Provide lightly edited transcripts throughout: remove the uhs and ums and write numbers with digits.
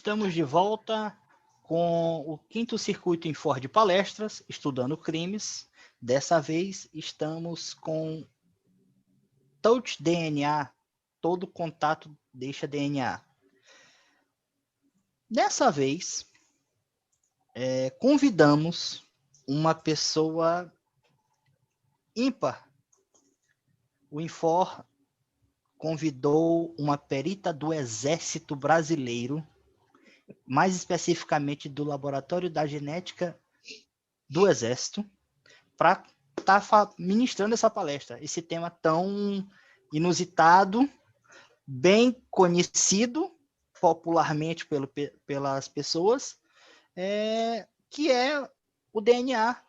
Estamos de volta com o quinto circuito em Ford Palestras, estudando crimes. Dessa vez estamos com Touch DNA, todo contato deixa DNA. Dessa vez, convidamos uma pessoa ímpar. O Infor convidou uma perita do Exército Brasileiro, mais especificamente do Laboratório da Genética do Exército, para estar ministrando essa palestra. Esse tema tão inusitado, bem conhecido popularmente pelas pessoas, que é o DNA.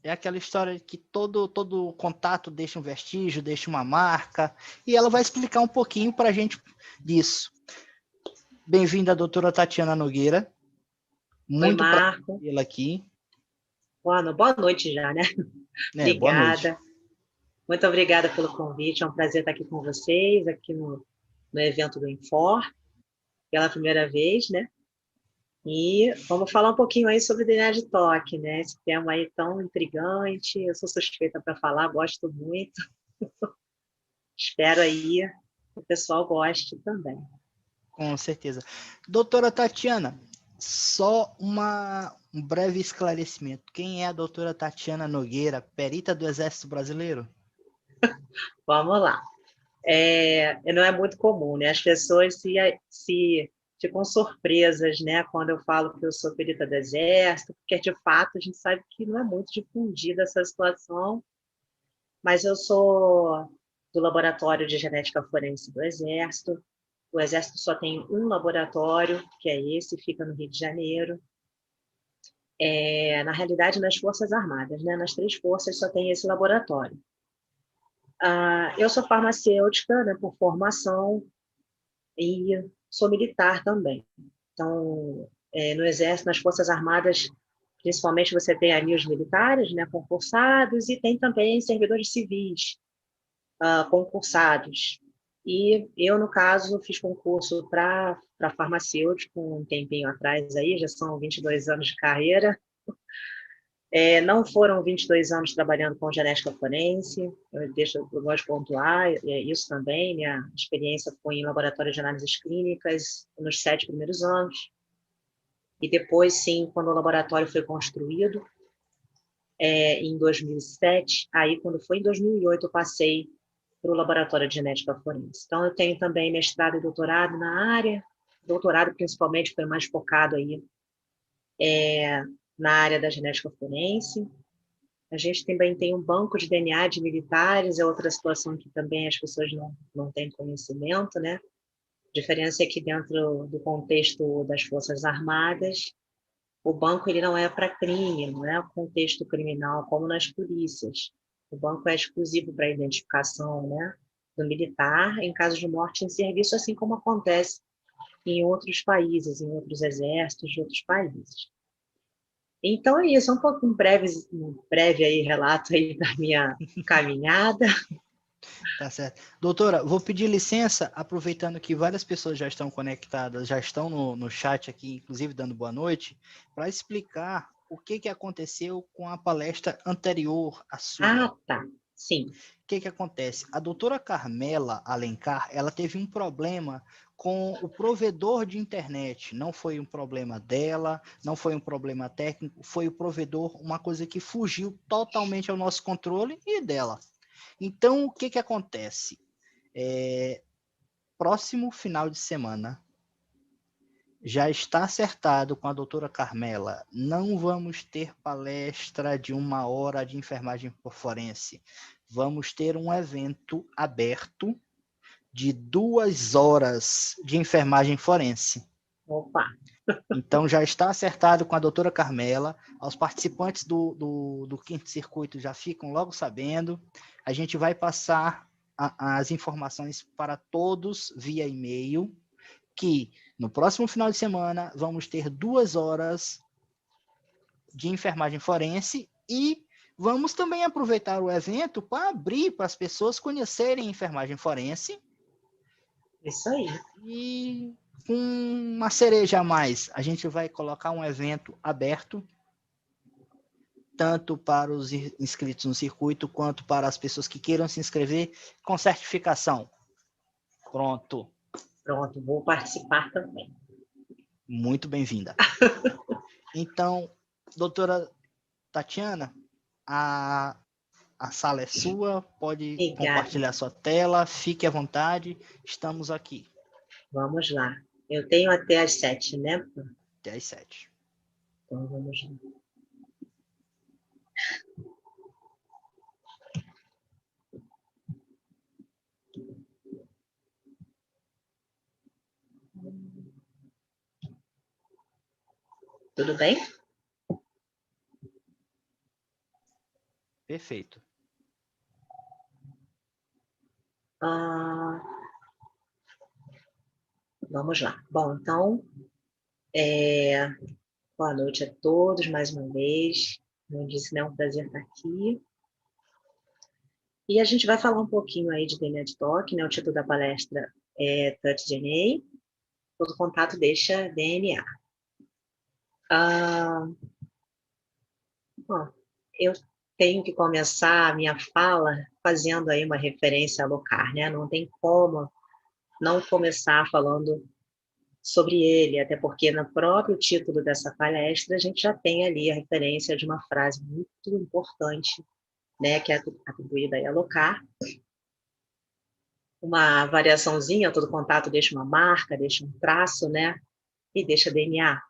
É aquela história que todo contato deixa um vestígio, deixa uma marca, e ela vai explicar um pouquinho para a gente disso. Bem-vinda, doutora Tatiana Nogueira. Muito prazer tê-la aqui. Boa noite já, né? Obrigada. Boa noite. Muito obrigada pelo convite. É um prazer estar aqui com vocês, aqui no evento do Infor, pela primeira vez, né? E vamos falar um pouquinho aí sobre DNA de toque, né? Esse tema aí tão intrigante. Eu sou suspeita para falar, gosto muito. Espero aí que o pessoal goste também. Com certeza. Doutora Tatiana, só um breve esclarecimento. Quem é a doutora Tatiana Nogueira, perita do Exército Brasileiro? Vamos lá. Não é muito comum, né? As pessoas ficam surpresas, né? Quando eu falo que eu sou perita do Exército, porque de fato a gente sabe que não é muito difundida essa situação, mas eu sou do Laboratório de Genética Forense do Exército. O Exército só tem um laboratório, que é esse, fica no Rio de Janeiro. Na realidade, nas Forças Armadas, né? Nas 3 forças só tem esse laboratório. Eu sou farmacêutica, né, por formação, e sou militar também. Então, no Exército, nas Forças Armadas, principalmente você tem ali os militares, né, concursados, e tem também servidores civis concursados. E eu, no caso, fiz concurso para farmacêutico um tempinho atrás, aí, já são 22 anos de carreira. Não foram 22 anos trabalhando com genética forense, eu gosto de pontuar, isso também, minha experiência foi em laboratório de análises clínicas nos 7 primeiros anos, e depois, sim, quando o laboratório foi construído, em 2007, aí quando foi em 2008 eu passei para o laboratório de genética forense. Então eu tenho também mestrado e doutorado na área, doutorado principalmente foi mais focado aí na área da genética forense. A gente também tem um banco de DNA de militares, é outra situação que também as pessoas não têm conhecimento, né? A diferença é que dentro do contexto das Forças Armadas, o banco ele não é para crime, não é um contexto criminal como nas polícias. O banco é exclusivo para a identificação, né, do militar em caso de morte em serviço, assim como acontece em outros países, em outros exércitos de outros países. Então é isso, um pouco um breve aí, relato aí da minha caminhada. Tá certo. Doutora, vou pedir licença, aproveitando que várias pessoas já estão conectadas, já estão no chat aqui, inclusive dando boa noite, para explicar o que aconteceu com a palestra anterior à sua. Ah, tá. Sim. O que acontece? A doutora Carmela Alencar, ela teve um problema com o provedor de internet. Não foi um problema dela, não foi um problema técnico, foi o provedor, uma coisa que fugiu totalmente ao nosso controle e dela. Então, o que acontece? Próximo final de semana, já está acertado com a doutora Carmela, não vamos ter palestra de 1 hora de enfermagem forense. Vamos ter um evento aberto de 2 horas de enfermagem forense. Opa! Então, já está acertado com a doutora Carmela. Os participantes do quinto circuito já ficam logo sabendo. A gente vai passar as informações para todos via e-mail, que no próximo final de semana vamos ter 2 horas de enfermagem forense e vamos também aproveitar o evento para abrir para as pessoas conhecerem enfermagem forense. Isso aí. E Com uma cereja a mais, a gente vai colocar um evento aberto, tanto para os inscritos no circuito, quanto para as pessoas que queiram se inscrever, com certificação. Pronto. Pronto, vou participar também. Muito bem-vinda. Então, doutora Tatiana, a sala é sua, pode Obrigada. compartilhar sua tela, fique à vontade, estamos aqui. Vamos lá. Eu tenho até às 7, né? Até às 7. Então, vamos lá. Tudo bem? Perfeito. Vamos lá. Bom, então, boa noite a todos, mais uma vez. Como eu disse, né, é um prazer estar aqui. E a gente vai falar um pouquinho aí de DNA de toque, né? O título da palestra é Touch DNA. Todo contato deixa DNA. Bom, eu tenho que começar a minha fala fazendo aí uma referência a Locard, né? Não tem como não começar falando sobre ele, até porque no próprio título dessa palestra a gente já tem ali a referência de uma frase muito importante, né, que é atribuída aí a Locard. Uma variaçãozinha, todo contato deixa uma marca, deixa um traço, né, e deixa DNA.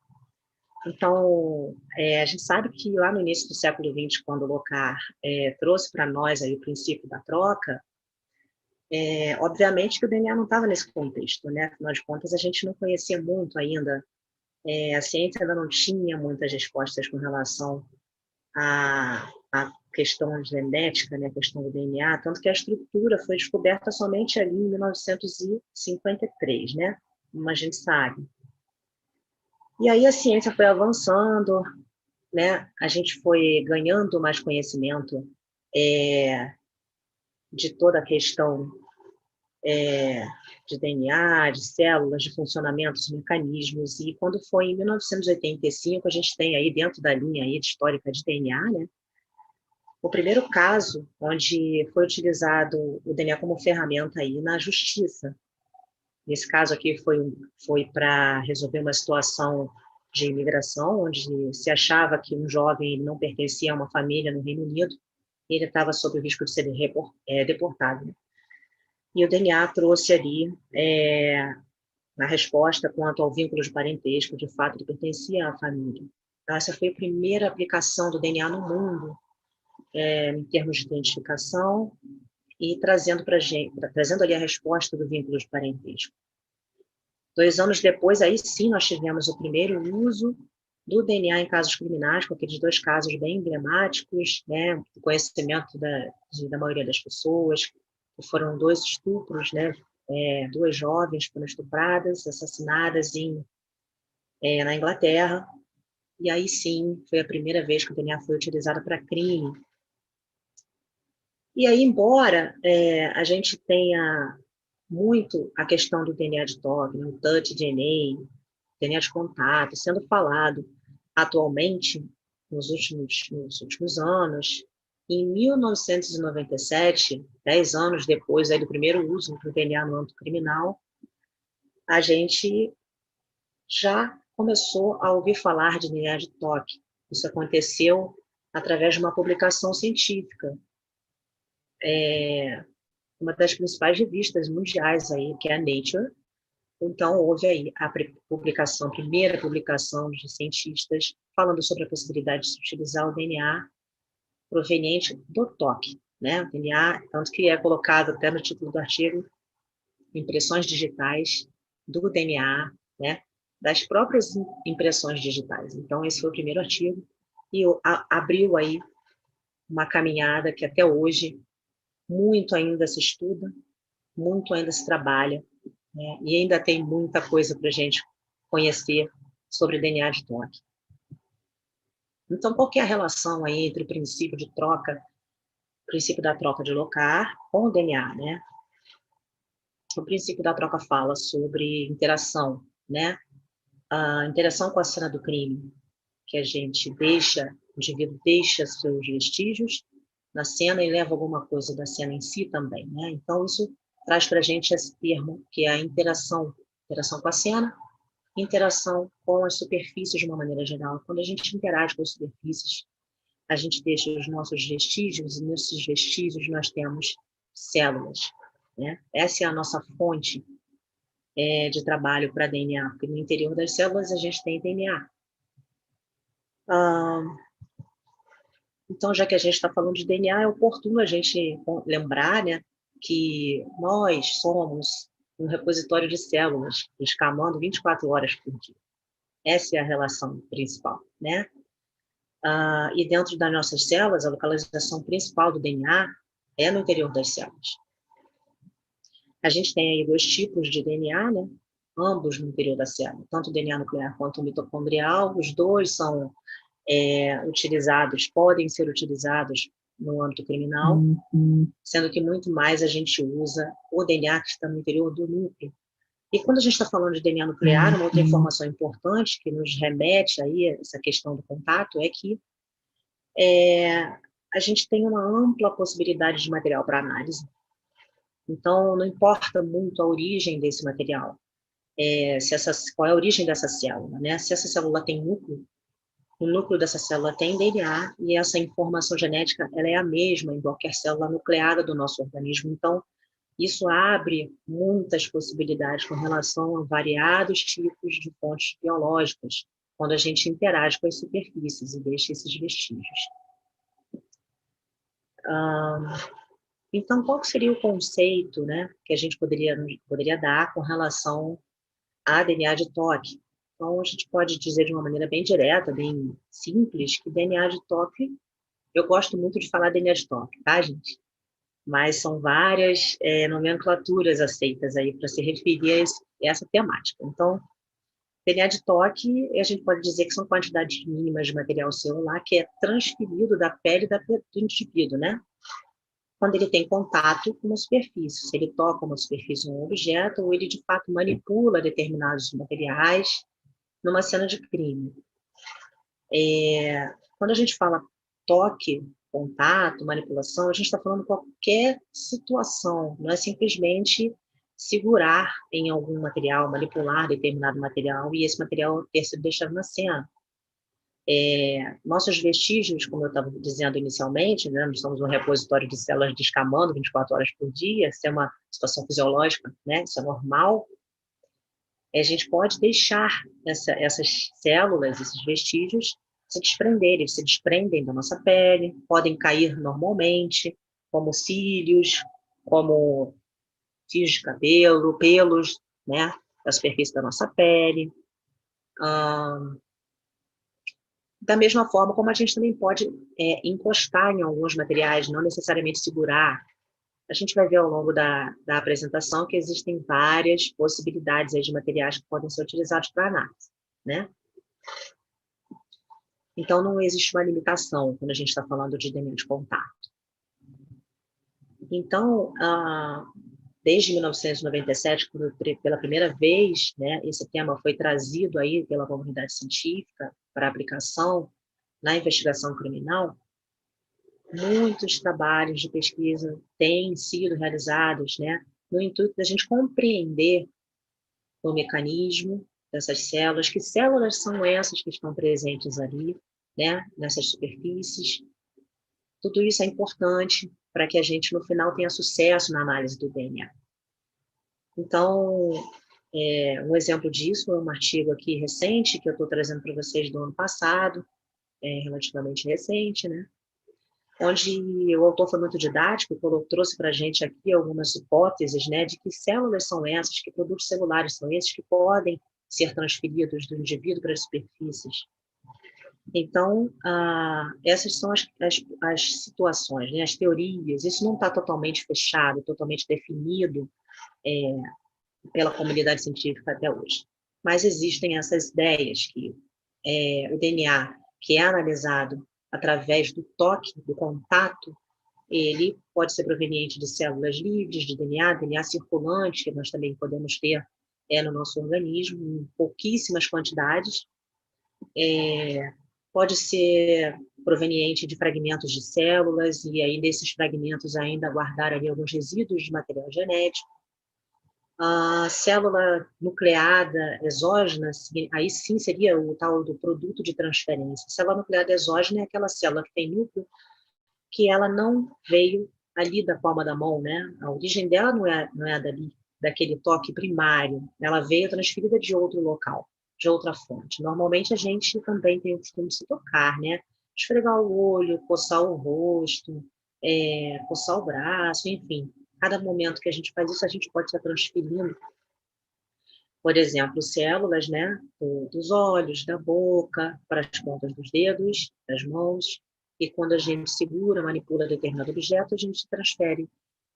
Então, a gente sabe que lá no início do século XX, quando Locard trouxe para nós aí o princípio da troca, obviamente que o DNA não estava nesse contexto, né? Afinal de contas, a gente não conhecia muito ainda, a ciência ainda não tinha muitas respostas com relação à questão genética, né? A questão do DNA, tanto que a estrutura foi descoberta somente ali em 1953, né? Como a gente sabe. E aí a ciência foi avançando, né? A gente foi ganhando mais conhecimento de toda a questão de DNA, de células, de funcionamentos, mecanismos, e quando foi em 1985, a gente tem aí dentro da linha aí de histórica de DNA, né, o primeiro caso onde foi utilizado o DNA como ferramenta aí na justiça. Nesse caso aqui foi para resolver uma situação de imigração, onde se achava que um jovem não pertencia a uma família no Reino Unido, e ele estava sob o risco de ser deportado, né? E o DNA trouxe ali, na resposta quanto ao vínculo de parentesco, de fato, ele pertencia à família. Então, essa foi a primeira aplicação do DNA no mundo, em termos de identificação, e trazendo ali a resposta do vínculo de parentesco. 2 anos depois, aí sim, nós tivemos o primeiro uso do DNA em casos criminais, com aqueles 2 casos bem emblemáticos, né, do conhecimento da maioria das pessoas, que foram 2 estupros, né, 2 jovens foram estupradas, assassinadas na Inglaterra, e aí sim, foi a primeira vez que o DNA foi utilizado para crime. E aí, embora a gente tenha muito a questão do DNA de toque, né, o touch DNA, DNA de contato, sendo falado atualmente, nos últimos anos, em 1997, 10 anos depois aí do primeiro uso do DNA no âmbito criminal, a gente já começou a ouvir falar de DNA de toque. Isso aconteceu através de uma publicação científica, uma das principais revistas mundiais aí, que é a Nature. Então, houve aí a primeira publicação de cientistas falando sobre a possibilidade de se utilizar o DNA proveniente do toque, né? O DNA, tanto que é colocado até no título do artigo, impressões digitais do DNA, né? Das próprias impressões digitais. Então, esse foi o primeiro artigo e abriu aí uma caminhada que até hoje muito ainda se estuda, muito ainda se trabalha, né? E ainda tem muita coisa para a gente conhecer sobre DNA de toque. Então, qual que é a relação aí entre o princípio da troca de Locard com o DNA, né? O princípio da troca fala sobre interação né? A interação com a cena do crime, que a gente deixa, o indivíduo deixa seus vestígios na cena e leva alguma coisa da cena em si também, né? Então, isso traz para a gente esse termo, que é a interação com a cena, interação com as superfícies de uma maneira geral. Quando a gente interage com as superfícies, a gente deixa os nossos vestígios, e nesses vestígios nós temos células, né? Essa é a nossa fonte de trabalho para DNA, porque no interior das células a gente tem DNA. Então, já que a gente está falando de DNA, é oportuno a gente lembrar, né, que nós somos um repositório de células, descamando 24 horas por dia. Essa é a relação principal, né? E dentro das nossas células, a localização principal do DNA é no interior das células. A gente tem aí 2 tipos de DNA, né? Ambos no interior da célula, tanto o DNA nuclear quanto o mitocondrial. Os dois são podem ser utilizados no âmbito criminal, sendo que muito mais a gente usa o DNA que está no interior do núcleo. E quando a gente está falando de DNA nuclear, uma outra informação importante que nos remete aí a essa questão do contato é que a gente tem uma ampla possibilidade de material para análise. Então, não importa muito a origem desse material, qual é a origem dessa célula, né? Se essa célula tem núcleo, o núcleo dessa célula tem DNA e essa informação genética ela é a mesma em qualquer célula nucleada do nosso organismo. Então, isso abre muitas possibilidades com relação a variados tipos de fontes biológicas, quando a gente interage com as superfícies e deixa esses vestígios. Então, qual seria o conceito, né, que a gente poderia dar com relação a DNA de toque? Então, a gente pode dizer de uma maneira bem direta, bem simples, que DNA de toque, eu gosto muito de falar DNA de toque, tá, gente? Mas são várias nomenclaturas aceitas aí para se referir a essa temática. Então, DNA de toque, a gente pode dizer que são quantidades mínimas de material celular que é transferido da pele do indivíduo, né? Quando ele tem contato com uma superfície, se ele toca uma superfície ou um objeto, ou ele de fato manipula determinados materiais numa cena de crime. Quando a gente fala toque, contato, manipulação, a gente está falando de qualquer situação, não é simplesmente segurar em algum material, manipular determinado material e esse material ter sido deixado na cena. Nossos vestígios, como eu estava dizendo inicialmente, né, nós somos um repositório de células descamando 24 horas por dia, isso é uma situação fisiológica, né, isso é normal. A gente pode deixar essas células, esses vestígios, se desprenderem, eles se desprendem da nossa pele, podem cair normalmente, como cílios, como fios de cabelo, pelos, né, da superfície da nossa pele. Da mesma forma como a gente também pode encostar em alguns materiais, não necessariamente segurar. A gente vai ver ao longo da apresentação que existem várias possibilidades aí de materiais que podem ser utilizados para análise, né? Então, não existe uma limitação quando a gente está falando de DNA de contato. Então, desde 1997, quando pela primeira vez, né, esse tema foi trazido aí pela comunidade científica para aplicação na investigação criminal, muitos trabalhos de pesquisa têm sido realizados, né, no intuito da gente compreender o mecanismo dessas células, que células são essas que estão presentes ali, né, nessas superfícies. Tudo isso é importante para que a gente, no final, tenha sucesso na análise do DNA. Então, um exemplo disso é um artigo aqui recente, que eu estou trazendo para vocês do ano passado, relativamente recente, né? Onde o autor foi muito didático, trouxe para a gente aqui algumas hipóteses, né, de que células são essas, que produtos celulares são esses que podem ser transferidos do indivíduo para as superfícies. Então, essas são as situações, né, as teorias. Isso não está totalmente fechado, totalmente definido pela comunidade científica até hoje. Mas existem essas ideias que o DNA, que é analisado através do toque, do contato, ele pode ser proveniente de células livres, de DNA, DNA circulante, que nós também podemos ter no nosso organismo, em pouquíssimas quantidades. Pode ser proveniente de fragmentos de células, e aí desses fragmentos ainda guardar ali alguns resíduos de material genético. A célula nucleada exógena, aí sim seria o tal do produto de transferência. A célula nucleada exógena é aquela célula que tem núcleo, que ela não veio ali da palma da mão, né? A origem dela não é dali, daquele toque primário. Ela veio transferida de outro local, de outra fonte. Normalmente a gente também tem o costume de se tocar, né? Esfregar o olho, coçar o rosto, coçar o braço, enfim. Cada momento que a gente faz isso, a gente pode estar transferindo, por exemplo, células, né, dos olhos, da boca, para as pontas dos dedos, das mãos, e quando a gente segura, manipula determinado objeto, a gente transfere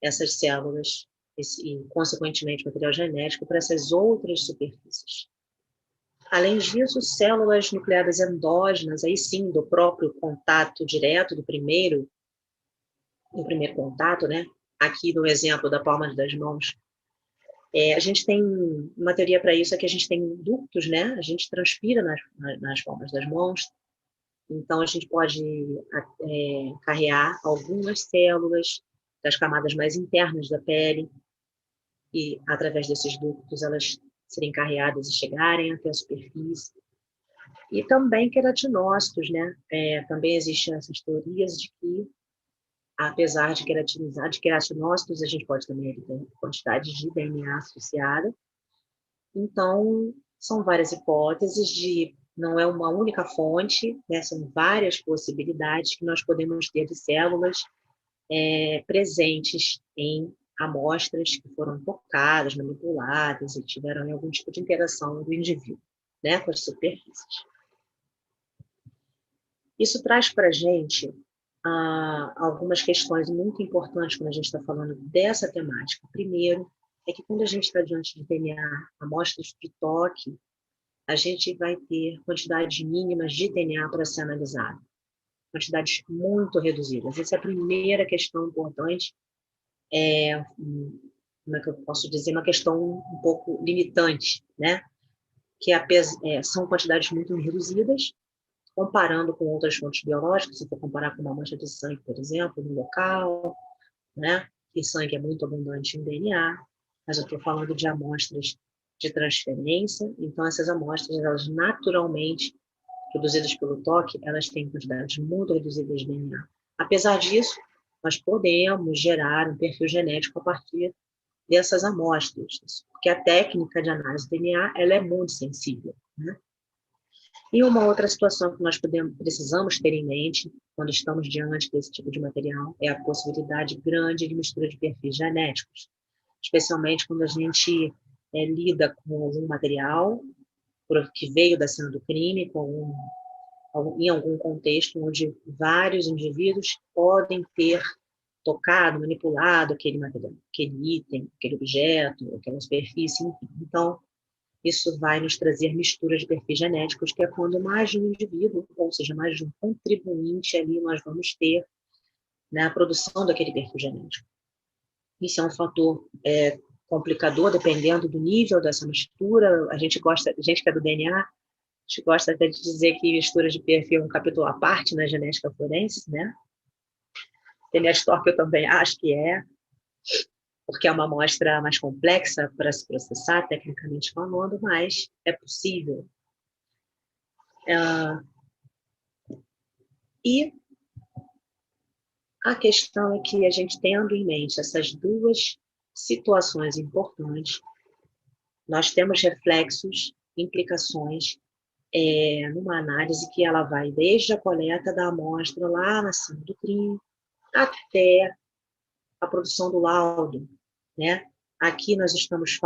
essas células e, consequentemente, material genético para essas outras superfícies. Além disso, células nucleadas endógenas, aí sim, do próprio contato direto, do primeiro contato, né? Aqui no exemplo da palma das mãos, a gente tem uma teoria para isso, é que a gente tem ductos, né? A gente transpira nas palmas das mãos, então a gente pode carrear algumas células das camadas mais internas da pele, e através desses ductos elas serem carreadas e chegarem até a superfície. E também queratinócitos, né? Também existem essas teorias de que, apesar de queratinizar, de queratinócitos, a gente pode também ter quantidade de DNA associada. Então, são várias hipóteses não é uma única fonte, né? São várias possibilidades que nós podemos ter de células presentes em amostras que foram tocadas, manipuladas e tiveram algum tipo de interação do indivíduo, né, com as superfícies. Isso traz para a gente algumas questões muito importantes quando a gente está falando dessa temática. Primeiro, é que quando a gente está diante de DNA, amostras de toque, a gente vai ter quantidades mínimas de DNA para ser analisado. Quantidades muito reduzidas. Essa é a primeira questão importante. Como é que eu posso dizer? Uma questão um pouco limitante, né? Que são quantidades muito reduzidas, comparando com outras fontes biológicas, se for comparar com uma amostra de sangue, por exemplo, no local, né? E sangue é muito abundante em DNA, mas eu estou falando de amostras de transferência, então essas amostras, elas naturalmente, produzidas pelo toque, elas têm quantidades muito reduzidas de DNA. Apesar disso, nós podemos gerar um perfil genético a partir dessas amostras, porque a técnica de análise de DNA, ela é muito sensível, né? E uma outra situação que nós precisamos ter em mente quando estamos diante desse tipo de material é a possibilidade grande de mistura de perfis genéticos, especialmente quando a gente lida com algum material que veio da cena do crime, em algum contexto onde vários indivíduos podem ter tocado, manipulado aquele material, aquele item, aquele objeto, aquela superfície, enfim. Então, isso vai nos trazer mistura de perfis genéticos, que é quando mais de um indivíduo, ou seja, mais de um contribuinte ali, nós vamos ter na produção daquele perfil genético. Isso é um fator complicador, dependendo do nível dessa mistura. A gente que é do DNA, a gente gosta até de dizer que mistura de perfil é um capítulo à parte na genética forense, né? DNA Stork eu também acho que porque é uma amostra mais complexa para se processar, tecnicamente falando, mas é possível. E a questão é que a gente tendo em mente essas duas situações importantes, nós temos reflexos, implicações, numa análise que ela vai desde a coleta da amostra lá na cena do crime até a produção do laudo, né? Aqui nós estamos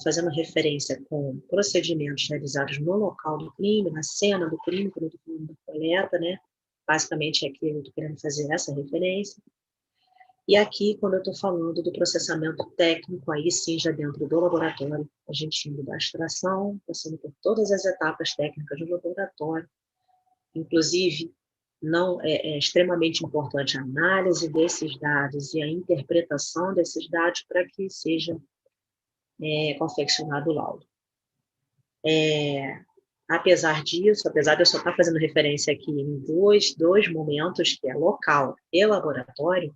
fazendo referência com procedimentos realizados no local do crime, na cena do crime, quando eu estou falando da coleta, né? Basicamente é aqui eu estou querendo fazer essa referência. E aqui, quando eu estou falando do processamento técnico, aí sim, já dentro do laboratório, a gente indo da extração, passando por todas as etapas técnicas do laboratório, inclusive, não é extremamente importante a análise desses dados e a interpretação desses dados para que seja confeccionado o laudo. Apesar disso, apesar de eu só estar fazendo referência aqui em dois momentos, que é local e laboratório,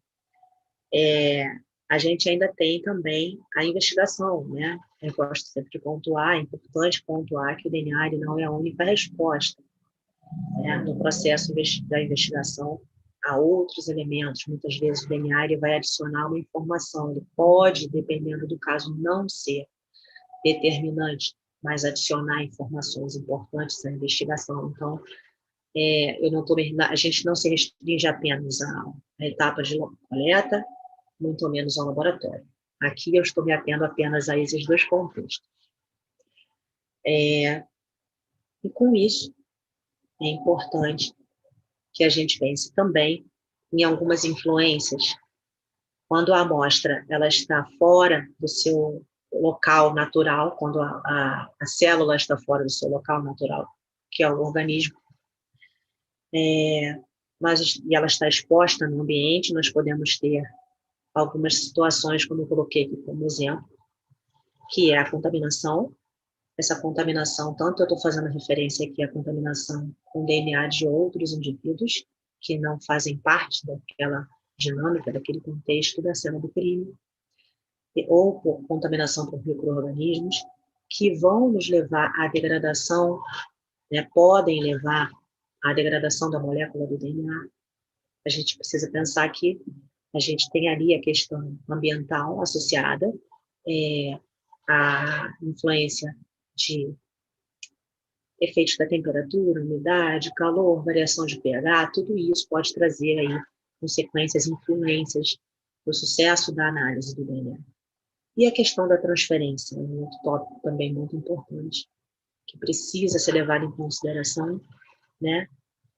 a gente ainda tem também a investigação, né? Eu gosto sempre de pontuar, é importante pontuar que o DNA ele não é a única resposta, né? No processo da investigação, há outros elementos. Muitas vezes o DNA ele vai adicionar uma informação, ele pode, dependendo do caso, não ser determinante, mas adicionar informações importantes à investigação. Então, a gente não se restringe apenas à etapa de coleta, muito menos ao laboratório. Aqui eu estou me atendo apenas a esses dois contextos. E com isso, é importante que a gente pense também em algumas influências. Quando a amostra ela está fora do seu local natural, quando a célula está fora do seu local natural, que é o organismo, e ela está exposta no ambiente, nós podemos ter algumas situações, como eu coloquei aqui como exemplo, que é a contaminação. Essa contaminação, tanto eu estou fazendo referência aqui à contaminação com DNA de outros indivíduos, que não fazem parte daquela dinâmica, daquele contexto da cena do crime, ou por contaminação por micro-organismos, que vão nos levar à degradação, né, podem levar à degradação da molécula do DNA. A gente precisa pensar que a gente tem ali a questão ambiental associada, a influência de efeitos da temperatura, umidade, calor, variação de pH, tudo isso pode trazer aí consequências, influências para o sucesso da análise do DNA. E a questão da transferência, um outro tópico também muito importante, que precisa ser levado em consideração, né?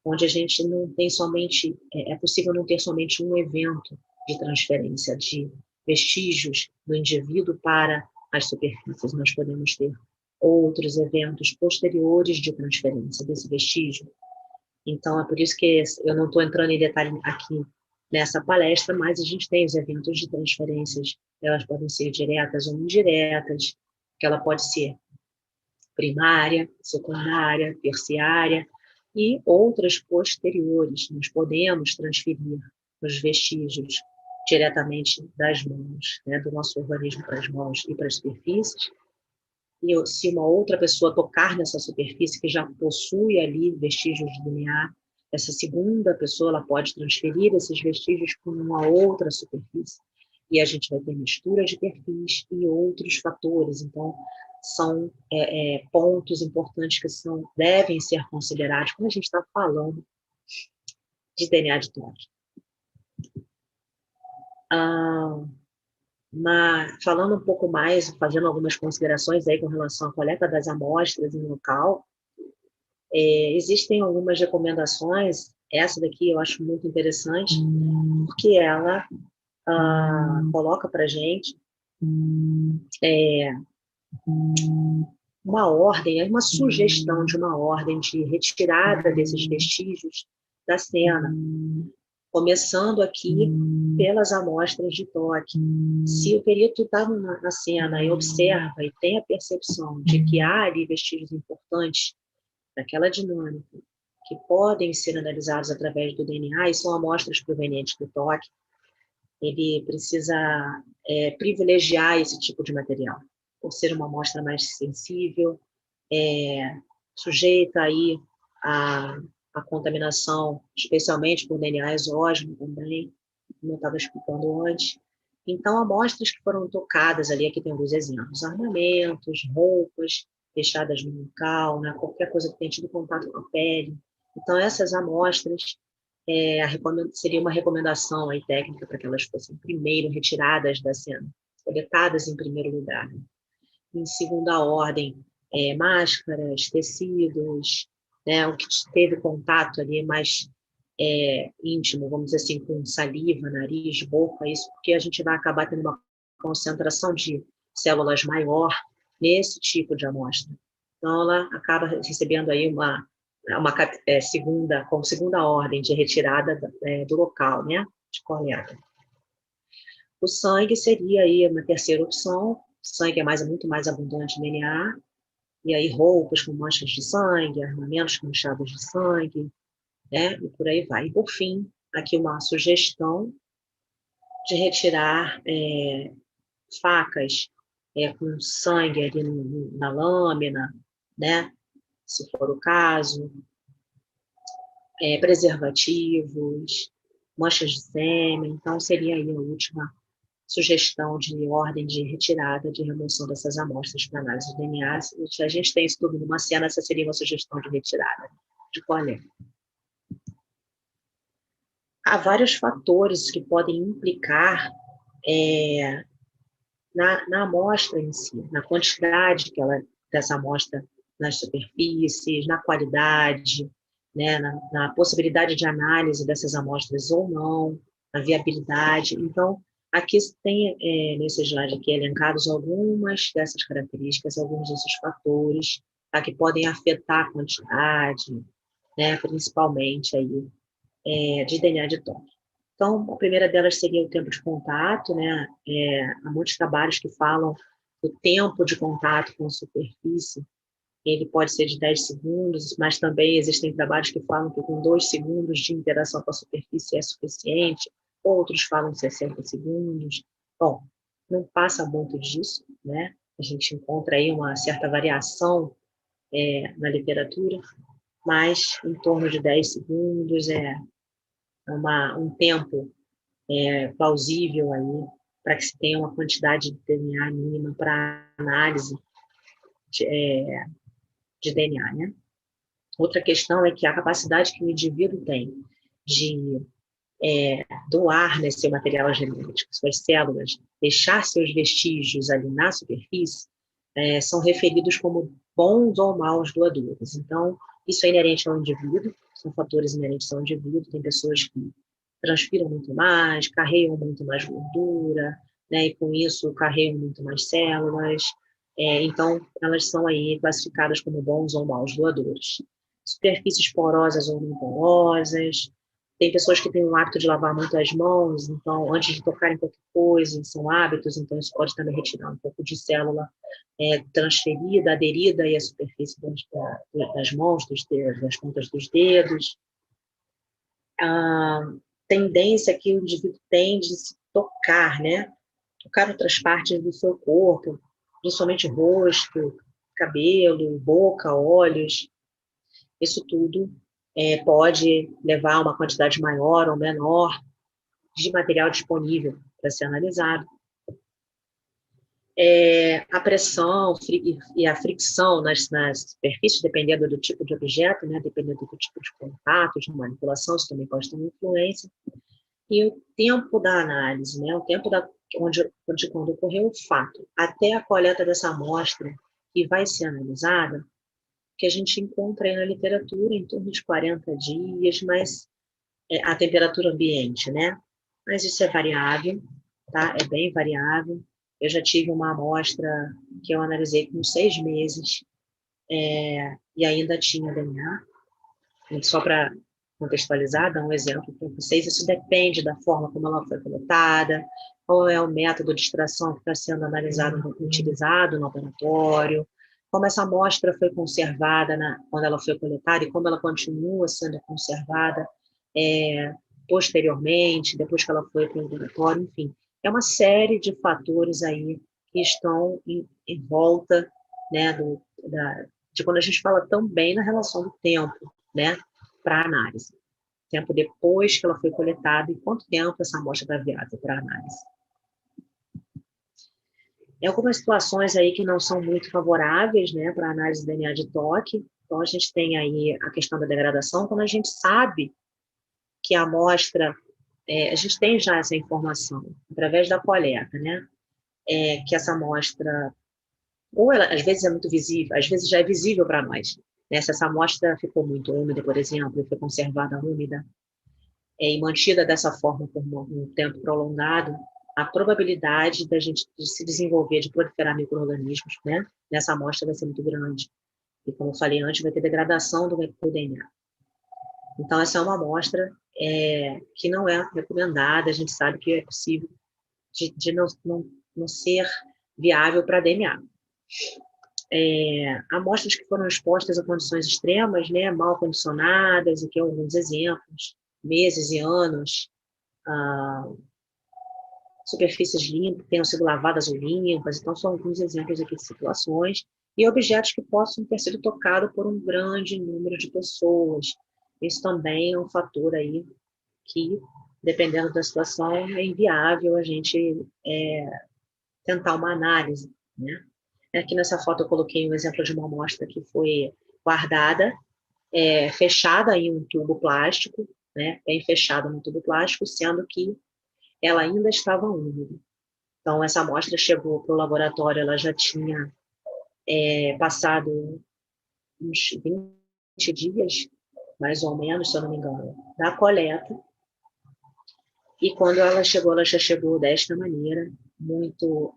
Onde a gente não tem somente, é possível não ter somente um evento de transferência de vestígios do indivíduo para as superfícies, nós podemos ter outros eventos posteriores de transferência desse vestígio. Então, é por isso que eu não estou entrando em detalhe aqui nessa palestra, mas a gente tem os eventos de transferências, elas podem ser diretas ou indiretas, que ela pode ser primária, secundária, terciária, e outras posteriores. Nós podemos transferir os vestígios diretamente das mãos, né, do nosso organismo para as mãos e para as superfícies, e se uma outra pessoa tocar nessa superfície que já possui ali vestígios de DNA, essa segunda pessoa ela pode transferir esses vestígios para uma outra superfície. E a gente vai ter mistura de perfis e outros fatores. Então, são pontos importantes que devem ser considerados quando a gente está falando de DNA de toque. Falando um pouco mais, fazendo algumas considerações aí com relação à coleta das amostras em local, existem algumas recomendações. Essa daqui eu acho muito interessante, porque ela coloca para a gente uma ordem, uma sugestão de uma ordem de retirada desses vestígios da cena, começando aqui pelas amostras de toque. Se o perito está na cena e observa e tem a percepção de que há ali vestígios importantes daquela dinâmica, que podem ser analisados através do DNA, e são amostras provenientes do toque, ele precisa privilegiar esse tipo de material, por ser uma amostra mais sensível, sujeita aí a contaminação, especialmente por DNA exógeno também, como eu estava explicando antes. Então, amostras que foram tocadas ali, aqui tem alguns exemplos, armamentos, roupas deixadas no local, né, qualquer coisa que tenha tido contato com a pele. Então, essas amostras, seria uma recomendação aí técnica para que elas fossem primeiro retiradas da cena, coletadas em primeiro lugar. Em segunda ordem, máscaras, tecidos, né, o que teve contato ali mais íntimo, vamos dizer assim, com saliva, nariz, boca, isso porque a gente vai acabar tendo uma concentração de células maior nesse tipo de amostra. Então, ela acaba recebendo aí uma segunda ordem de retirada do local, né, de coleta. O sangue seria aí uma terceira opção. O sangue é muito mais abundante em DNA, e aí roupas com manchas de sangue, armamentos com manchadas de sangue, né? E por aí vai. E por fim, aqui uma sugestão de retirar facas com sangue ali na lâmina, né? Se for o caso, preservativos, manchas de sêmen. Então, seria aí a última sugestão de ordem de retirada, de remoção dessas amostras para análise de DNA. Se a gente tem isso tudo numa cena, essa seria uma sugestão de retirada de coleta. Há vários fatores que podem implicar na amostra em si, na quantidade dessa amostra nas superfícies, na qualidade, né, na possibilidade de análise dessas amostras ou não, na viabilidade. Então, aqui tem, nesse slide aqui, elencados algumas dessas características, alguns desses fatores, tá, que podem afetar a quantidade, né, principalmente aí, de DNA de toque. Então, a primeira delas seria o tempo de contato, né? Há muitos trabalhos que falam do tempo de contato com a superfície, ele pode ser de 10 segundos, mas também existem trabalhos que falam que com 2 segundos de interação com a superfície é suficiente, outros falam 60 segundos. Bom, não passa muito disso, né? A gente encontra aí uma certa variação na literatura, mas em torno de 10 segundos um tempo plausível aí para que se tenha uma quantidade de DNA mínima para análise de DNA, né? Outra questão é que a capacidade que o indivíduo tem de doar nesse material genético, suas células, deixar seus vestígios ali na superfície, são referidos como bons ou maus doadores. Então, isso é inerente ao indivíduo, são fatores inerentes ao indivíduo. Tem pessoas que transpiram muito mais, carregam muito mais gordura, né, e com isso carregam muito mais células. Então, elas são aí classificadas como bons ou maus doadores. Superfícies porosas ou não porosas. Tem pessoas que têm o hábito de lavar muito as mãos, então, antes de tocar em qualquer coisa, são hábitos, então isso pode também retirar um pouco de célula transferida, aderida aí à superfície das mãos, dos dedos, das pontas dos dedos. A tendência que o indivíduo tem de se tocar, né? Tocar outras partes do seu corpo, principalmente rosto, cabelo, boca, olhos. Isso tudo pode levar a uma quantidade maior ou menor de material disponível para ser analisado. A pressão e a fricção nas superfícies, dependendo do tipo de objeto, né, dependendo do tipo de contato, de manipulação, isso também pode ter uma influência. E o tempo da análise, né, o tempo quando ocorreu o fato, até a coleta dessa amostra que vai ser analisada, que a gente encontra aí na literatura em torno de 40 dias, mas a temperatura ambiente, né? Mas isso é variável, tá? É bem variável. Eu já tive uma amostra que eu analisei com 6 meses e ainda tinha DNA. Só para contextualizar, dar um exemplo para vocês, isso depende da forma como ela foi coletada, qual é o método de extração que está sendo analisado, utilizado no laboratório, como essa amostra foi conservada quando ela foi coletada e como ela continua sendo conservada posteriormente, depois que ela foi para o laboratório, enfim. É uma série de fatores aí que estão em volta, né, de quando a gente fala também na relação do tempo, né, para análise. Tempo depois que ela foi coletada e quanto tempo essa amostra está viável para análise. Tem algumas situações aí que não são muito favoráveis, né, para análise de DNA de toque. Então, a gente tem aí a questão da degradação, quando a gente sabe que a amostra, a gente tem já essa informação, através da coleta, né, que essa amostra, ou ela, às vezes é muito visível, às vezes já é visível para nós, né, se essa amostra ficou muito úmida, por exemplo, foi conservada úmida, e mantida dessa forma por um tempo prolongado, a probabilidade da gente de se desenvolver, de proliferar micro-organismos, né, nessa amostra vai ser muito grande. E, como eu falei antes, vai ter degradação do DNA. Então, essa é uma amostra que não é recomendada, a gente sabe que é possível de não ser viável para DNA. amostras que foram expostas a condições extremas, né, mal condicionadas, aqui alguns exemplos, meses e anos, superfícies limpas, que tenham sido lavadas ou limpas, então são alguns exemplos aqui de situações, e objetos que possam ter sido tocados por um grande número de pessoas. Isso também é um fator aí que, dependendo da situação, é inviável a gente tentar uma análise, né? Aqui nessa foto eu coloquei um exemplo de uma amostra que foi guardada, fechada em um tubo plástico, né? Bem fechada no tubo plástico, sendo que ela ainda estava úmida. Então, essa amostra chegou para o laboratório, ela já tinha passado uns 20 dias, mais ou menos, se eu não me engano, da coleta. E quando ela já chegou desta maneira, muita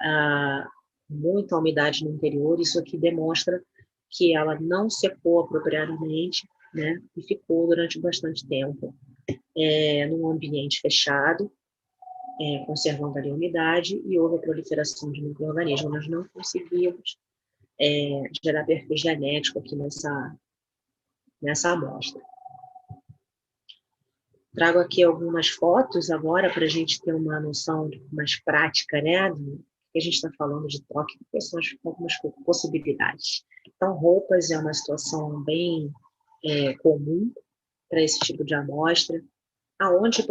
umidade no interior. Isso aqui demonstra que ela não secou apropriadamente, né? E ficou durante bastante tempo num ambiente fechado, conservando ali a umidade, e houve a proliferação de micro-organismos. Nós não conseguimos gerar perfil genético aqui nessa amostra. Trago aqui algumas fotos agora para a gente ter uma noção mais prática, né, do que a gente está falando de toque, quais são algumas possibilidades. Então, roupas é uma situação bem comum para esse tipo de amostra, aonde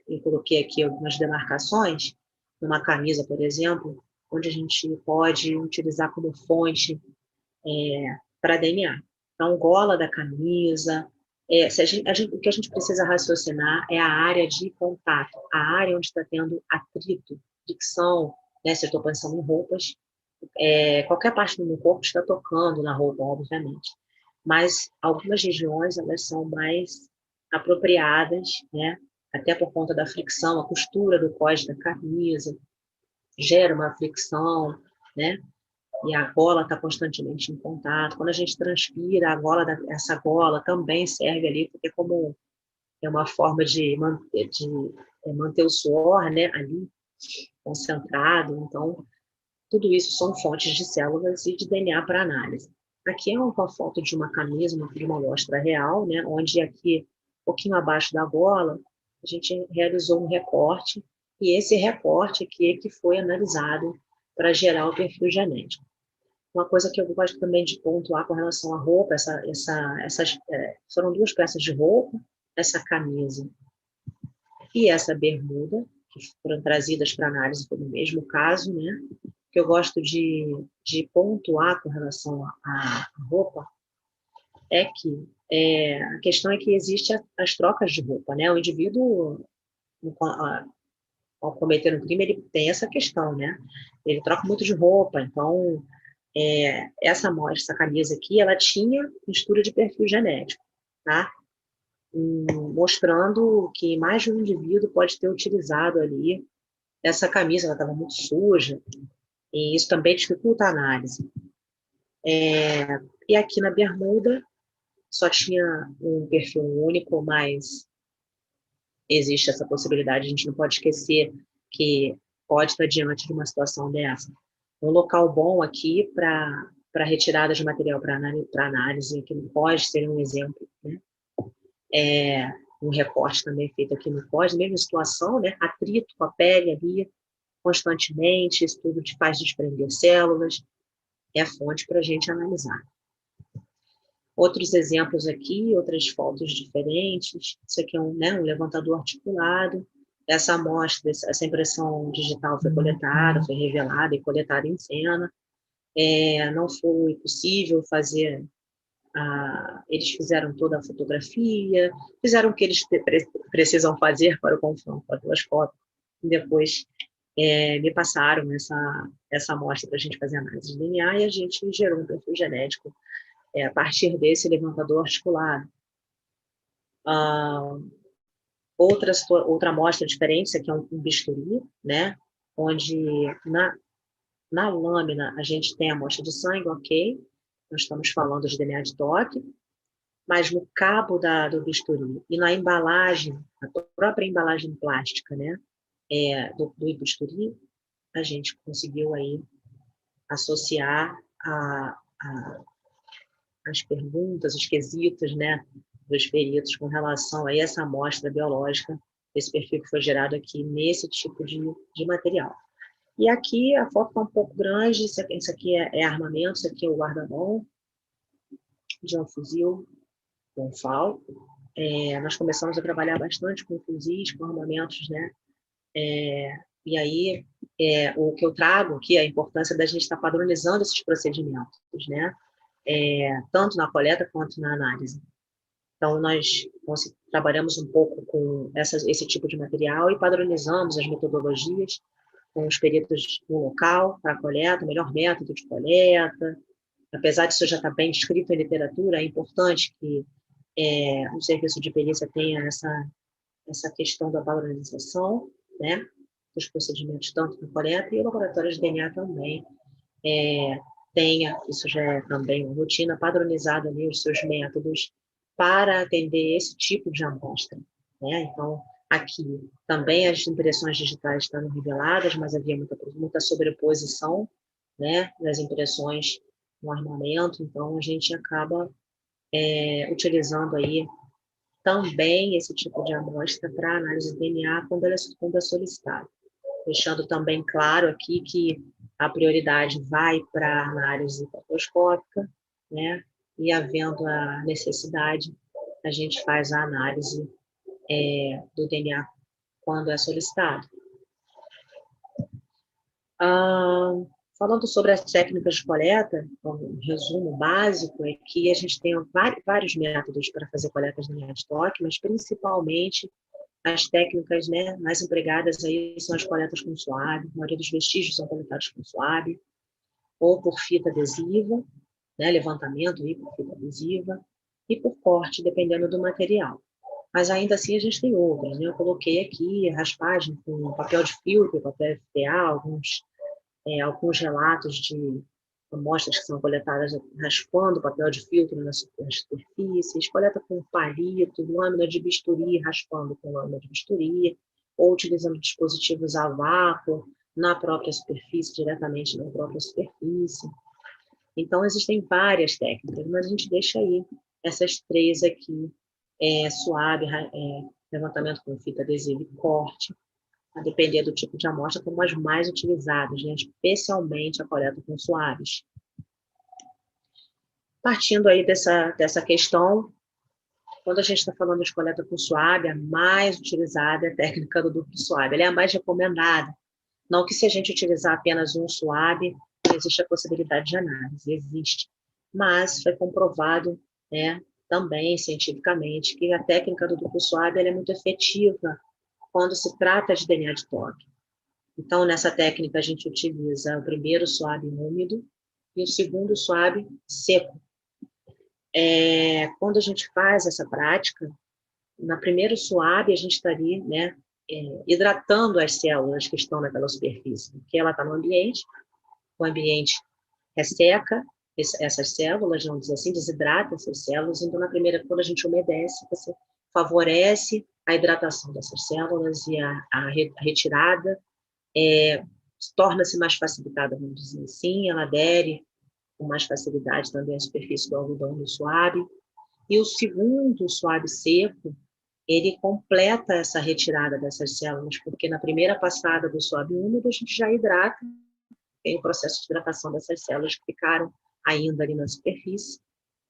eu coloquei aqui algumas demarcações, numa camisa, por exemplo, onde a gente pode utilizar como fonte para DNA. Então, gola da camisa, o que a gente precisa raciocinar é a área de contato, a área onde está tendo atrito, fricção, né? Se eu estou pensando em roupas, qualquer parte do meu corpo está tocando na roupa, obviamente. Mas algumas regiões, elas são mais apropriadas, né? Até por conta da fricção, a costura do cós da camisa gera uma fricção, né? E a gola está constantemente em contato. Quando a gente transpira, essa gola também serve ali, porque como é uma forma de manter o suor, né, ali concentrado. Então, tudo isso são fontes de células e de DNA para análise. Aqui é uma foto de uma camisa, de uma amostra real, né, onde aqui, um pouquinho abaixo da gola, a gente realizou um recorte, e esse recorte aqui é que foi analisado para gerar o perfil genético. Uma coisa que eu gosto também de pontuar com relação à roupa, foram duas peças de roupa, essa camisa e essa bermuda, que foram trazidas para análise no mesmo caso, né? Que eu gosto de pontuar com relação à roupa é que a questão é que existem as trocas de roupa, né? O indivíduo, ao cometer um crime, ele tem essa questão, né? Ele troca muito de roupa, então essa camisa aqui, ela tinha mistura de perfil genético, tá? Mostrando que mais de um indivíduo pode ter utilizado ali essa camisa, ela estava muito suja, e isso também dificulta a análise. E aqui na bermuda, só tinha um perfil único, mas existe essa possibilidade, a gente não pode esquecer que pode estar diante de uma situação dessa. Um local bom aqui para retirada de material para análise, que não pode ser um exemplo, né? Um recorte também feito aqui no pós, mesma situação, né? Atrito com a pele ali, constantemente, isso tudo te faz desprender células, é fonte para a gente analisar. Outros exemplos aqui, outras fotos diferentes, isso aqui é um levantador articulado, essa amostra, essa impressão digital foi coletada, foi revelada e coletada em cena. Não foi possível fazer, eles fizeram toda a fotografia, fizeram o que eles precisam fazer para o confronto com as duas fotos, e depois me passaram essa amostra para a gente fazer análise de DNA, e a gente gerou um perfil genético a partir desse levantador articulado. Outra amostra diferente, isso aqui é um bisturi, né? Onde na lâmina a gente tem a amostra de sangue, ok, nós estamos falando de DNA de toque, mas no cabo do bisturi e na embalagem, a própria embalagem plástica, né, do bisturi, a gente conseguiu aí associar as perguntas, os quesitos, né, dos peritos com relação a essa amostra biológica, esse perfil que foi gerado aqui nesse tipo de material. E aqui a foto está um pouco grande, isso aqui é armamento, isso aqui é o guarda-mão de um fuzil Gonfal. Nós começamos a trabalhar bastante com fuzis, com armamentos, né? E aí, o que eu trago aqui é a importância da gente estar padronizando esses procedimentos, né? Tanto na coleta quanto na análise. Então, nós trabalhamos um pouco com esse tipo de material e padronizamos as metodologias com os peritos no local para a coleta, o melhor método de coleta. Apesar disso já estar bem descrito em literatura, é importante que o serviço de perícia tenha essa questão da padronização, né, dos procedimentos, tanto na coleta e o laboratório de DNA também tenha, isso já é também uma rotina padronizada ali, os seus métodos para atender esse tipo de amostra, né? Então, aqui também as impressões digitais estão reveladas, mas havia muita sobreposição, né, das impressões no armamento, então a gente acaba utilizando aí também esse tipo de amostra para análise de DNA quando é solicitado. Deixando também claro aqui que a prioridade vai para a análise patoscópica, né? E havendo a necessidade, a gente faz a análise do DNA quando é solicitado. Falando sobre as técnicas de coleta, um resumo básico é que a gente tem vários métodos para fazer coletas de DNA de toque, mas principalmente as técnicas, né, mais empregadas aí são as coletas com suave, a maioria dos vestígios são coletados com suave, ou por fita adesiva, né, levantamento aí por fita adesiva, e por corte, dependendo do material. Mas ainda assim a gente tem outras, né? Eu coloquei aqui raspagem com papel de filtro, papel FTA, alguns relatos de amostras que são coletadas raspando papel de filtro nas superfícies, coleta com palito, lâmina de bisturi, raspando com lâmina de bisturi, ou utilizando dispositivos a vácuo na própria superfície, diretamente na própria superfície. Então, existem várias técnicas, mas a gente deixa aí essas três aqui, suave, levantamento com fita adesiva e corte, a depender do tipo de amostra, como as mais utilizadas, né? Especialmente a coleta com suaves. Partindo aí dessa questão, quando a gente está falando de coleta com suave, a mais utilizada é a técnica do duplo suave. Ela é a mais recomendada. Não que se a gente utilizar apenas um suave, não existe a possibilidade de análise, existe. Mas foi comprovado, né, também cientificamente que a técnica do duplo suave ela é muito efetiva quando se trata de DNA de toque. Então, nessa técnica, a gente utiliza o primeiro suave úmido e o segundo suave seco. Quando a gente faz essa prática, na primeiro suave, a gente estaria, né, hidratando as células que estão naquela superfície, porque ela está no ambiente, o ambiente resseca essas células, vamos dizer assim, desidrata essas células, então na primeira, quando a gente umedece, você favorece a hidratação dessas células e a retirada, torna-se mais facilitada, vamos dizer assim, ela adere com mais facilidade também à superfície do algodão do suave. E o segundo suave seco, ele completa essa retirada dessas células, porque na primeira passada do suave úmido, a gente já hidrata, tem o processo de hidratação dessas células que ficaram ainda ali na superfície,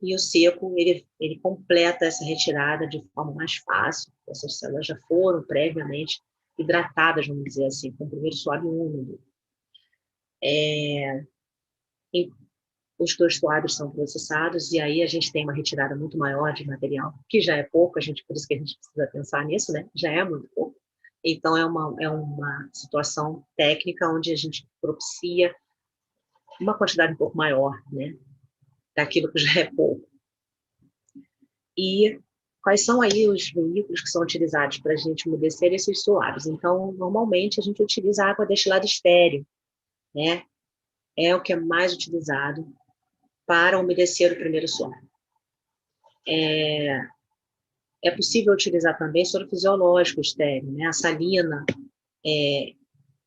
e o seco, ele completa essa retirada de forma mais fácil, essas células já foram previamente hidratadas, vamos dizer assim, com o primeiro suave úmido. Os dois suaves são processados, e aí a gente tem uma retirada muito maior de material, que já é pouco, por isso que a gente precisa pensar nisso, né? Já é muito pouco. Então, é uma situação técnica onde a gente propicia uma quantidade um pouco maior, né? Daquilo que já é pouco. E quais são aí os veículos que são utilizados para a gente umedecer esses suaves? Então, normalmente, a gente utiliza água destilada estéril, né? É o que é mais utilizado para umedecer o primeiro suave. É possível utilizar também soro fisiológico estéril, né? A salina,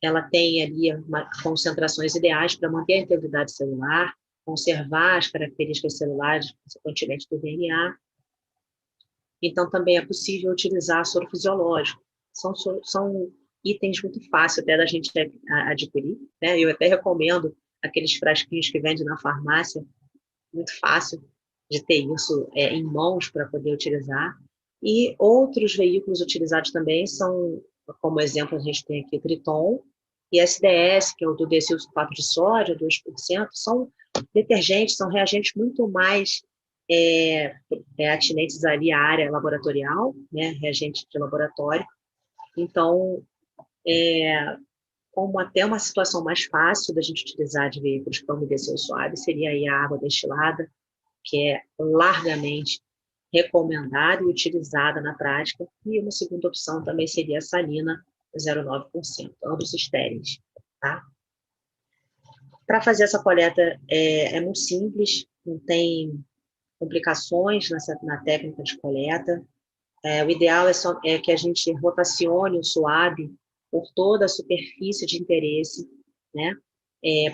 ela tem ali concentrações ideais para manter a integridade celular, conservar as características celulares, consequentemente do DNA. Então, também é possível utilizar soro fisiológico. São itens muito fáceis até da gente adquirir, né? Eu até recomendo aqueles frasquinhos que vendem na farmácia, muito fácil de ter isso em mãos para poder utilizar. E outros veículos utilizados também são, como exemplo, a gente tem aqui Triton e SDS, que é o do desilsulfato de sódio, 2%, são detergentes, são reagentes muito mais atinentes ali à área laboratorial, né, reagentes de laboratório. Então, como até uma situação mais fácil da gente utilizar de veículos para umedecer o suave seria aí a água destilada, que é largamente recomendada e utilizada na prática, e uma segunda opção também seria a salina 0,9%, ambos estéreis, tá? Para fazer essa coleta é muito simples, não tem complicações na técnica de coleta. O ideal é que a gente rotacione o suave por toda a superfície de interesse, né?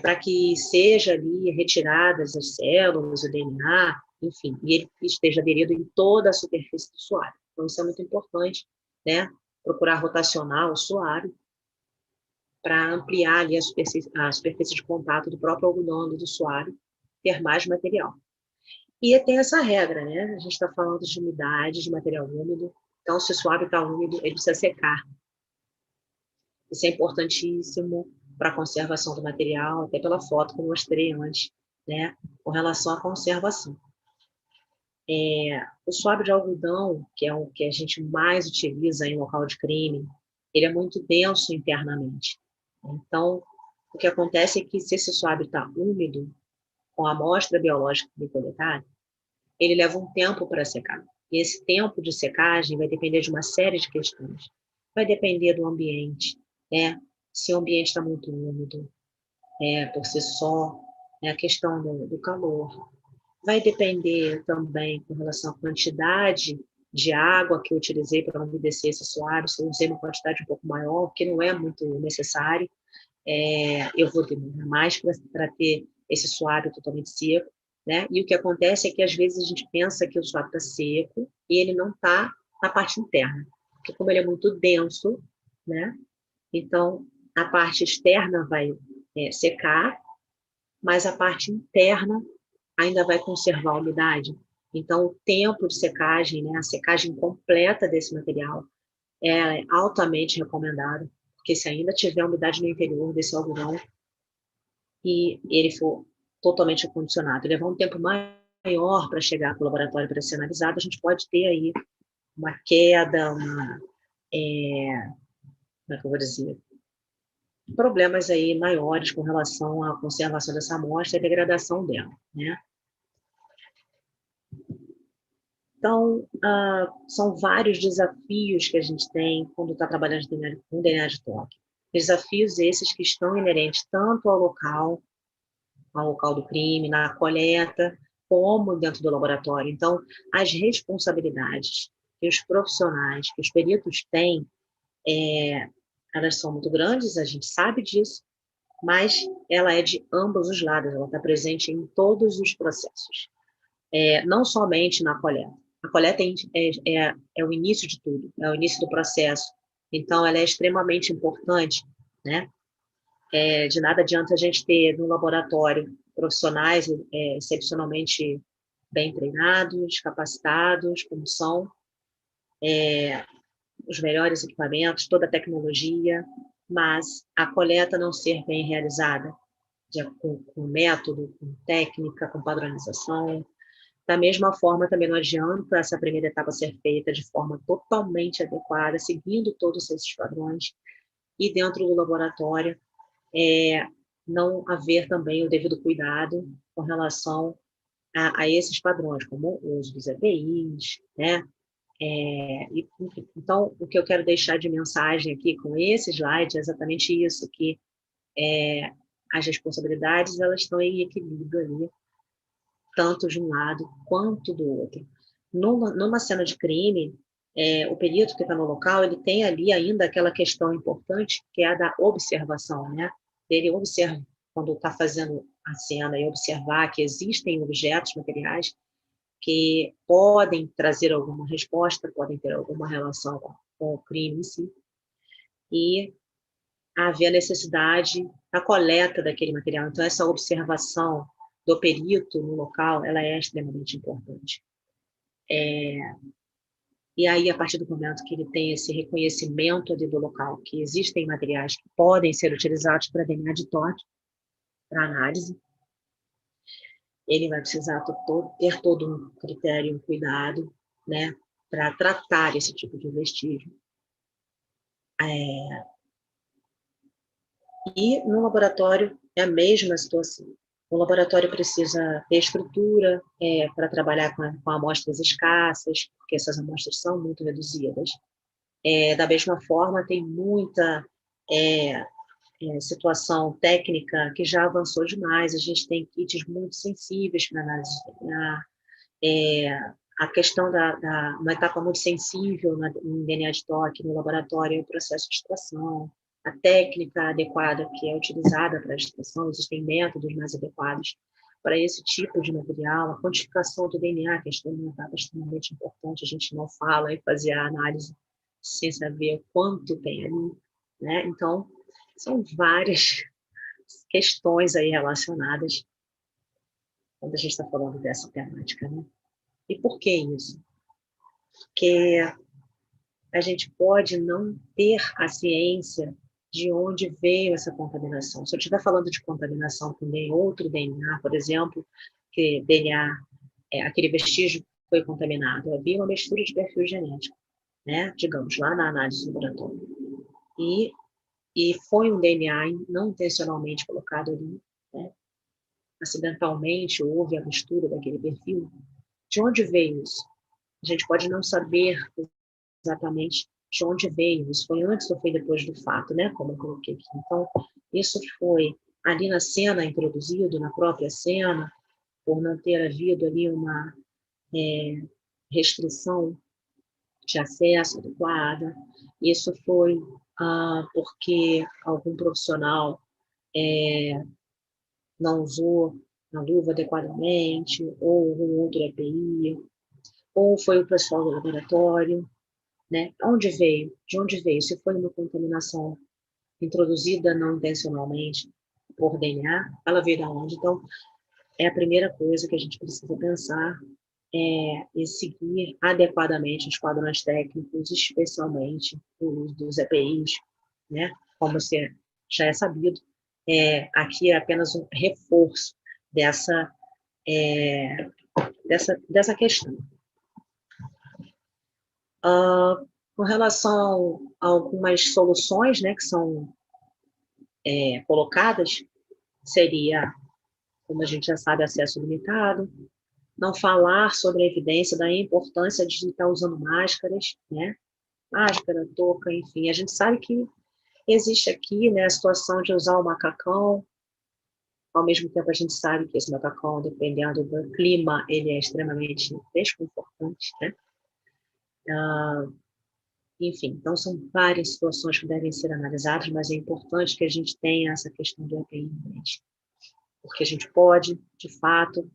Para que seja ali retiradas as células, o DNA, enfim, e ele esteja aderido em toda a superfície do suave. Então, isso é muito importante, né? Procurar rotacionar o suave para ampliar ali a superfície de contato do próprio algodão do suave, ter mais material. E tem essa regra, né? A gente está falando de umidade, de material úmido. Então, se o suave está úmido, ele precisa secar. Isso é importantíssimo para a conservação do material, até pela foto que eu mostrei antes, né? Com relação à conservação. O suave de algodão, que é o que a gente mais utiliza em local de crime, ele é muito denso internamente. Então, o que acontece é que se esse suave está úmido, com a amostra biológica que foi coletada, ele leva um tempo para secar. E esse tempo de secagem vai depender de uma série de questões. Vai depender do ambiente, né? Se o ambiente está muito úmido, por si só, né? A questão do calor. Vai depender também com relação à quantidade de água que eu utilizei para umedecer esse suave. Se eu usei uma quantidade um pouco maior, que não é muito necessário, eu vou demorar mais para ter esse suave totalmente seco, né? E o que acontece é que, às vezes, a gente pensa que o suave está seco e ele não está na parte interna, porque como ele é muito denso, né? Então, a parte externa vai secar, mas a parte interna ainda vai conservar a umidade. Então, o tempo de secagem, né, a secagem completa desse material é altamente recomendado, porque se ainda tiver umidade no interior desse algodão e ele for totalmente acondicionado, levar um tempo maior para chegar para o laboratório para ser analisado, a gente pode ter aí uma queda, como é que eu vou dizer, problemas aí maiores com relação à conservação dessa amostra e a degradação dela, né? Então, são vários desafios que a gente tem quando está trabalhando com DNA de toque. Desafios esses que estão inerentes tanto ao local do crime, na coleta, como dentro do laboratório. Então, as responsabilidades que os profissionais, que os peritos têm, elas são muito grandes, a gente sabe disso, mas ela é de ambos os lados, ela está presente em todos os processos, não somente na coleta. A coleta é o início de tudo, é o início do processo. Então, ela é extremamente importante, né? De nada adianta a gente ter no laboratório profissionais excepcionalmente bem treinados, capacitados, como são, os melhores equipamentos, toda a tecnologia, mas a coleta não ser bem realizada, com método, com técnica, com padronização. Da mesma forma, também não adianta essa primeira etapa ser feita de forma totalmente adequada, seguindo todos esses padrões, e dentro do laboratório, não haver também o devido cuidado com relação a esses padrões, como o uso dos EPIs, né? Então, o que eu quero deixar de mensagem aqui com esse slide é exatamente isso, que as responsabilidades elas estão em equilíbrio ali, tanto de um lado quanto do outro. Numa cena de crime, o perito que está no local, ele tem ali ainda aquela questão importante, que é a da observação, né? Ele quando está fazendo a cena e observar que existem objetos materiais que podem trazer alguma resposta, podem ter alguma relação com o crime em si, e haver a necessidade da coleta daquele material. Então, essa observação do perito no local, ela é extremamente importante. E aí, a partir do momento que ele tem esse reconhecimento ali do local, que existem materiais que podem ser utilizados para DNA de toque, para análise, ele vai precisar ter todo um critério, um cuidado, né, para tratar esse tipo de vestígio. E no laboratório é a mesma situação. O laboratório precisa ter estrutura para trabalhar com amostras escassas, porque essas amostras são muito reduzidas. Da mesma forma, tem muita situação técnica que já avançou demais. A gente tem kits muito sensíveis para análise de DNA. A questão uma etapa muito sensível em DNA de toque no laboratório é o processo de extração, a técnica adequada que é utilizada para a extração, existem métodos mais adequados para esse tipo de material, a quantificação do DNA, que é uma etapa extremamente importante, a gente não fala em fazer a análise sem saber quanto tem ali, né? Então, são várias questões aí relacionadas quando a gente está falando dessa temática, né? E por que isso? Porque a gente pode não ter a ciência de onde veio essa contaminação. Se eu estiver falando de contaminação com outro DNA, por exemplo, que DNA, aquele vestígio foi contaminado, havia uma mistura de perfil genético, né? Digamos, lá na análise do laboratório. E foi um DNA não intencionalmente colocado ali, né? Acidentalmente houve a mistura daquele perfil. De onde veio isso? A gente pode não saber exatamente de onde veio, isso foi antes ou foi depois do fato, né? Como eu coloquei aqui. Então, isso foi ali na cena introduzido, na própria cena, por não ter havido ali uma restrição de acesso adequada. Isso foi porque algum profissional não usou a luva adequadamente, ou um outro EPI, ou foi o pessoal do laboratório, né? Onde veio? De onde veio? Se foi uma contaminação introduzida não intencionalmente por DNA, ela veio da onde? Então, é a primeira coisa que a gente precisa pensar e seguir adequadamente os padrões técnicos, especialmente os dos EPIs, né? Como já é sabido, aqui é apenas um reforço dessa questão. Com relação a algumas soluções, né, que são colocadas, seria, como a gente já sabe, acesso limitado, não falar sobre a evidência da importância de estar usando máscaras, né, máscara, touca, enfim. A gente sabe que existe aqui, né, a situação de usar o macacão, ao mesmo tempo a gente sabe que esse macacão, dependendo do clima, ele é extremamente desconfortante, né? Enfim, então são várias situações que devem ser analisadas, mas é importante que a gente tenha essa questão do EPI em mente, porque a gente pode, de fato,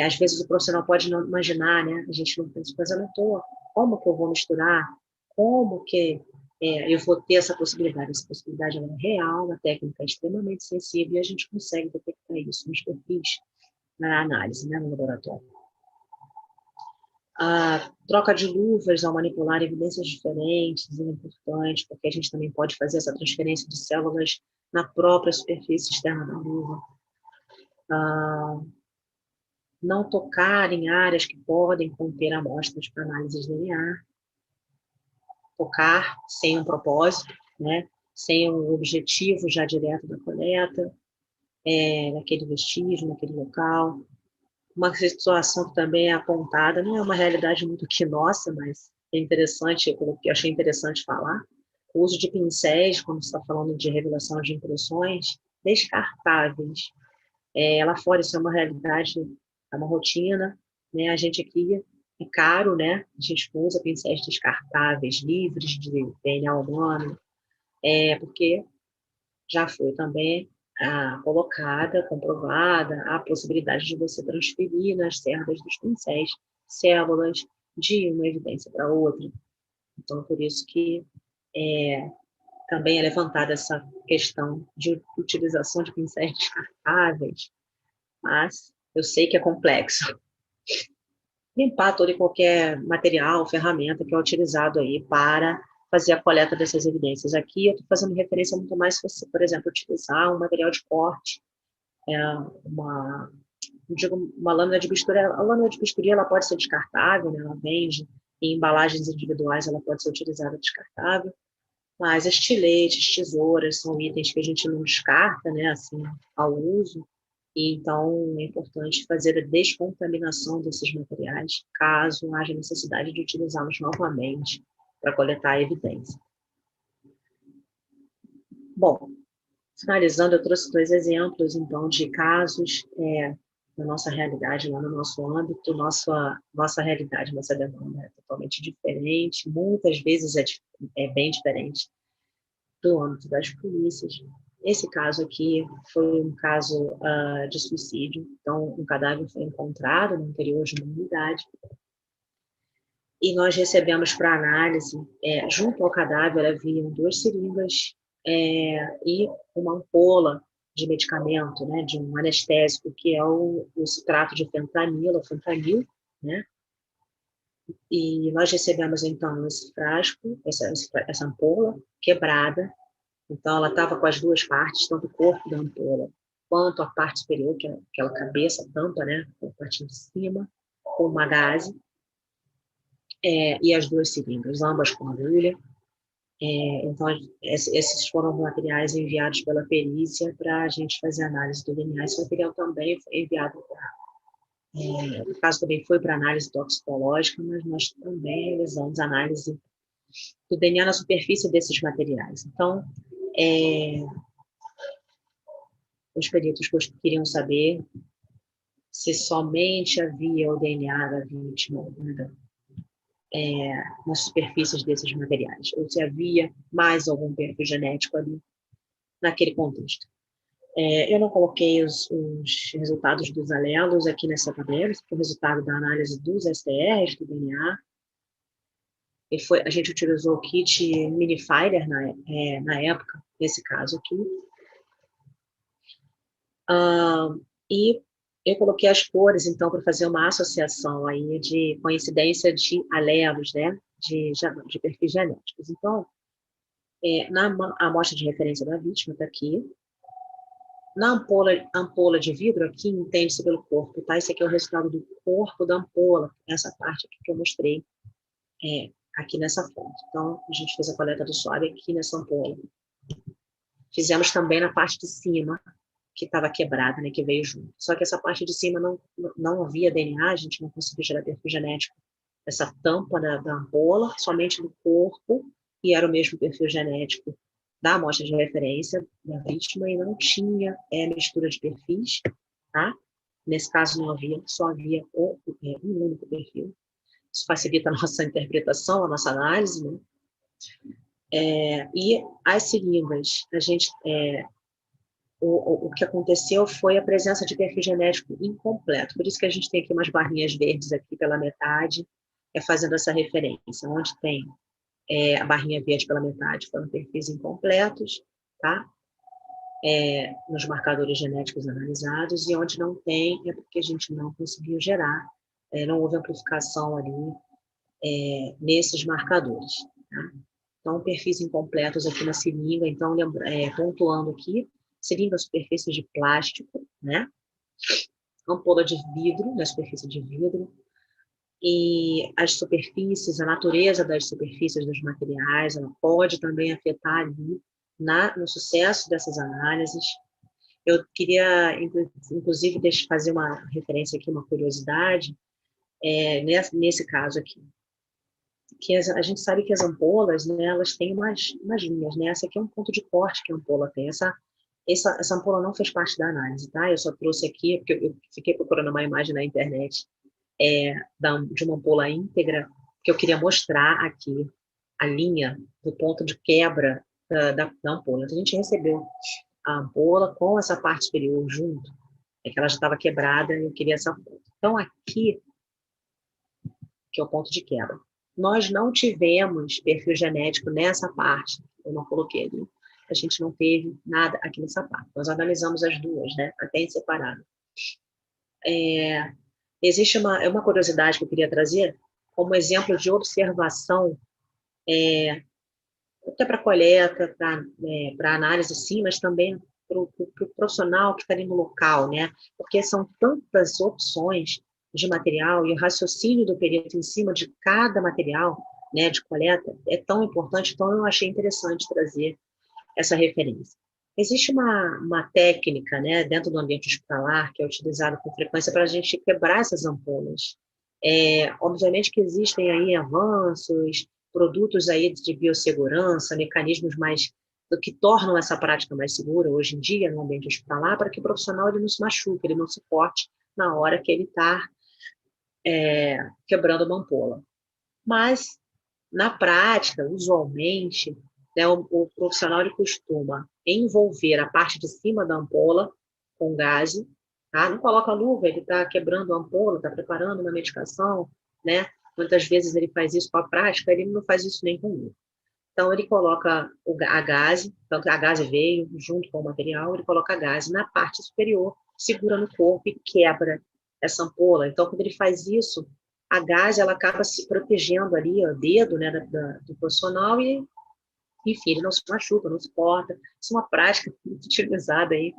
às vezes o profissional pode não imaginar, né? A gente não pensa, mas eu não estou, como que eu vou misturar? Como que eu vou ter essa possibilidade? Essa possibilidade é real, a técnica é extremamente sensível e a gente consegue detectar isso nos perfis, na análise, né, no laboratório. A troca de luvas ao manipular evidências diferentes é importante, porque a gente também pode fazer essa transferência de células na própria superfície externa da luva. Não tocar em áreas que podem conter amostras para análise de DNA. Tocar sem um propósito, né? Sem um objetivo já direto da coleta, naquele vestígio, naquele local. Uma situação que também é apontada, não é uma realidade muito aqui nossa, mas é interessante, eu achei interessante falar, o uso de pincéis, quando você está falando de revelação de impressões, descartáveis. Lá fora isso é uma realidade, é uma rotina, né? A gente aqui é caro, né? A gente usa pincéis descartáveis, livres de DNA humano, porque já foi também colocada, comprovada, a possibilidade de você transferir nas cerdas dos pincéis células de uma evidência para outra. Então, por isso que também é levantada essa questão de utilização de pincéis descartáveis, mas eu sei que é complexo. Limpar todo e qualquer material, ferramenta que é utilizado aí para fazer a coleta dessas evidências. Aqui eu estou fazendo referência muito mais se você, por exemplo, utilizar um material de corte, uma lâmina de bisturi. A lâmina de bisturi ela pode ser descartável, né? Ela vende em embalagens individuais, ela pode ser utilizada descartável, mas estiletes, tesouras são itens que a gente não descarta, né, assim, ao uso, e então é importante fazer a descontaminação desses materiais, caso haja necessidade de utilizá-los novamente para coletar a evidência. Bom, finalizando, eu trouxe 2 exemplos, então, de casos da nossa realidade, lá no nosso âmbito, nossa realidade, nossa demanda é totalmente diferente, muitas vezes é bem diferente do âmbito das polícias. Esse caso aqui foi um caso de suicídio, então um cadáver foi encontrado no interior de uma unidade e nós recebemos para análise, junto ao cadáver haviam 2 seringas e uma ampola de medicamento, né, de um anestésico, que é o citrato de fentanilo, né? E nós recebemos, então, esse frasco, essa ampola quebrada. Então, ela estava com as 2 partes, tanto o corpo da ampola, quanto a parte superior, que é aquela cabeça, a tampa, né, a parte de cima, com uma gaze, e as 2 seringas, ambas com agulha. Então, esses foram os materiais enviados pela perícia para a gente fazer análise do DNA. Esse material também foi enviado no caso também foi para análise toxicológica, mas nós também realizamos análise do DNA na superfície desses materiais. Então, os peritos queriam saber se somente havia o DNA da vítima nas superfícies desses materiais, ou se havia mais algum perfil genético ali naquele contexto. Eu não coloquei os resultados dos alelos aqui nessa tabela, esse foi o resultado da análise dos STRs, do DNA. A gente utilizou o kit Minifiler na época, nesse caso aqui. E eu coloquei as cores, então, para fazer uma associação aí de coincidência de alelos, né, de perfis genéticos. Então, na amostra de referência da vítima, está aqui. Na ampola de vidro, aqui, entende-se pelo corpo, tá? Esse aqui é o resultado do corpo da ampola, essa parte aqui que eu mostrei aqui nessa foto. Então, a gente fez a coleta do suave aqui nessa ampola. Fizemos também na parte de cima, que estava quebrada, né, que veio junto. Só que essa parte de cima não havia DNA, a gente não conseguiu gerar perfil genético dessa tampa da ampola, somente do corpo, e era o mesmo perfil genético da amostra de referência da vítima, e não tinha mistura de perfis, tá? Nesse caso não havia, só havia um único perfil. Isso facilita a nossa interpretação, a nossa análise, né? E as seringas, a gente... O que aconteceu foi a presença de perfil genético incompleto. Por isso que a gente tem aqui umas barrinhas verdes aqui pela metade, fazendo essa referência. Onde tem a barrinha verde pela metade foram perfis incompletos, tá? Nos marcadores genéticos analisados, e onde não tem é porque a gente não conseguiu gerar, não houve amplificação ali nesses marcadores, tá? Então, perfis incompletos aqui na seringa, então, pontuando aqui, seringa superfície de plástico, né? Ampola de vidro, na superfície de vidro, e as superfícies, a natureza das superfícies dos materiais, ela pode também afetar ali no sucesso dessas análises. Eu queria, inclusive, fazer uma referência aqui, uma curiosidade, nesse caso aqui, que a gente sabe que as ampolas, né, elas têm umas linhas, né? Essa aqui é um ponto de corte que a ampola tem. Essa ampola não fez parte da análise, tá? Eu só trouxe aqui, porque eu fiquei procurando uma imagem na internet de uma ampola íntegra, que eu queria mostrar aqui a linha do ponto de quebra da ampola. Então, a gente recebeu a ampola com essa parte superior junto, é que ela já estava quebrada e eu queria essa foto. Então, aqui, que é o ponto de quebra. Nós não tivemos perfil genético nessa parte, eu não coloquei ali. A gente não teve nada aqui nessa parte. Nós analisamos as duas, né? Até em separado. Existe uma curiosidade que eu queria trazer, como exemplo de observação, até para coleta, para análise sim, mas também para o profissional que está ali no local, né? Porque são tantas opções de material e o raciocínio do perito em cima de cada material, né, de coleta, é tão importante, então eu achei interessante trazer essa referência. Existe uma técnica, né, dentro do ambiente hospitalar que é utilizada com frequência para a gente quebrar essas ampolas. Obviamente que existem aí avanços, produtos aí de biossegurança, mecanismos mais do que tornam essa prática mais segura hoje em dia no ambiente hospitalar, para que o profissional ele não se machuque, ele não se corte na hora que ele está quebrando uma ampola. Mas, na prática, usualmente, né, o profissional ele costuma envolver a parte de cima da ampola com gaze, tá? Não coloca luva, ele está quebrando a ampola, está preparando uma medicação, né? Muitas vezes ele faz isso com a prática, ele não faz isso nem com luva. Então, ele coloca a gaze, então a gaze veio junto com o material, ele coloca a gaze na parte superior, segura no corpo e quebra essa ampola. Então, quando ele faz isso, a gaze ela acaba se protegendo ali, ó, o dedo, né, do profissional e, enfim, ele não se machuca, não se corta. Isso é uma prática muito utilizada aí,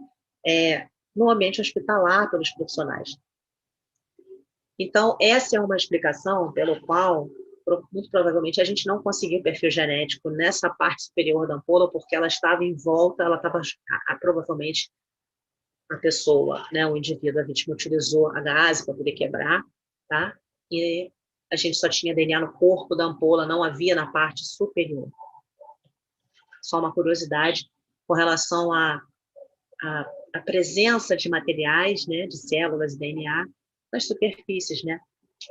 no ambiente hospitalar pelos profissionais. Então, essa é uma explicação pelo qual, muito provavelmente, a gente não conseguiu perfil genético nessa parte superior da ampola, porque ela estava em volta, ela estava, provavelmente, a pessoa, né, o indivíduo, a vítima, utilizou a gaze para poder quebrar, tá? E a gente só tinha DNA no corpo da ampola, não havia na parte superior. Só uma curiosidade com relação à presença de materiais, né, de células e DNA nas superfícies, né?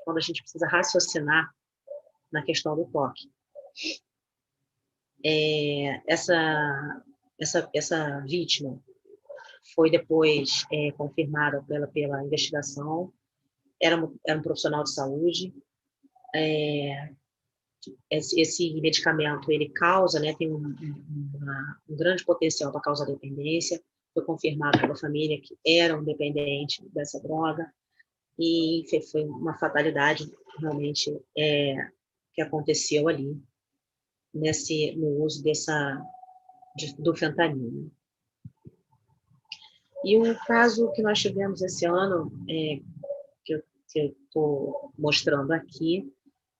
Quando a gente precisa raciocinar na questão do toque. Essa vítima foi depois confirmada pela investigação, era um profissional de saúde. Esse medicamento ele causa, né, tem um grande potencial para causar dependência. Foi confirmado pela família que era um dependente dessa droga e foi uma fatalidade realmente que aconteceu ali no uso do fentanilo. E um caso que nós tivemos esse ano, que eu estou mostrando aqui,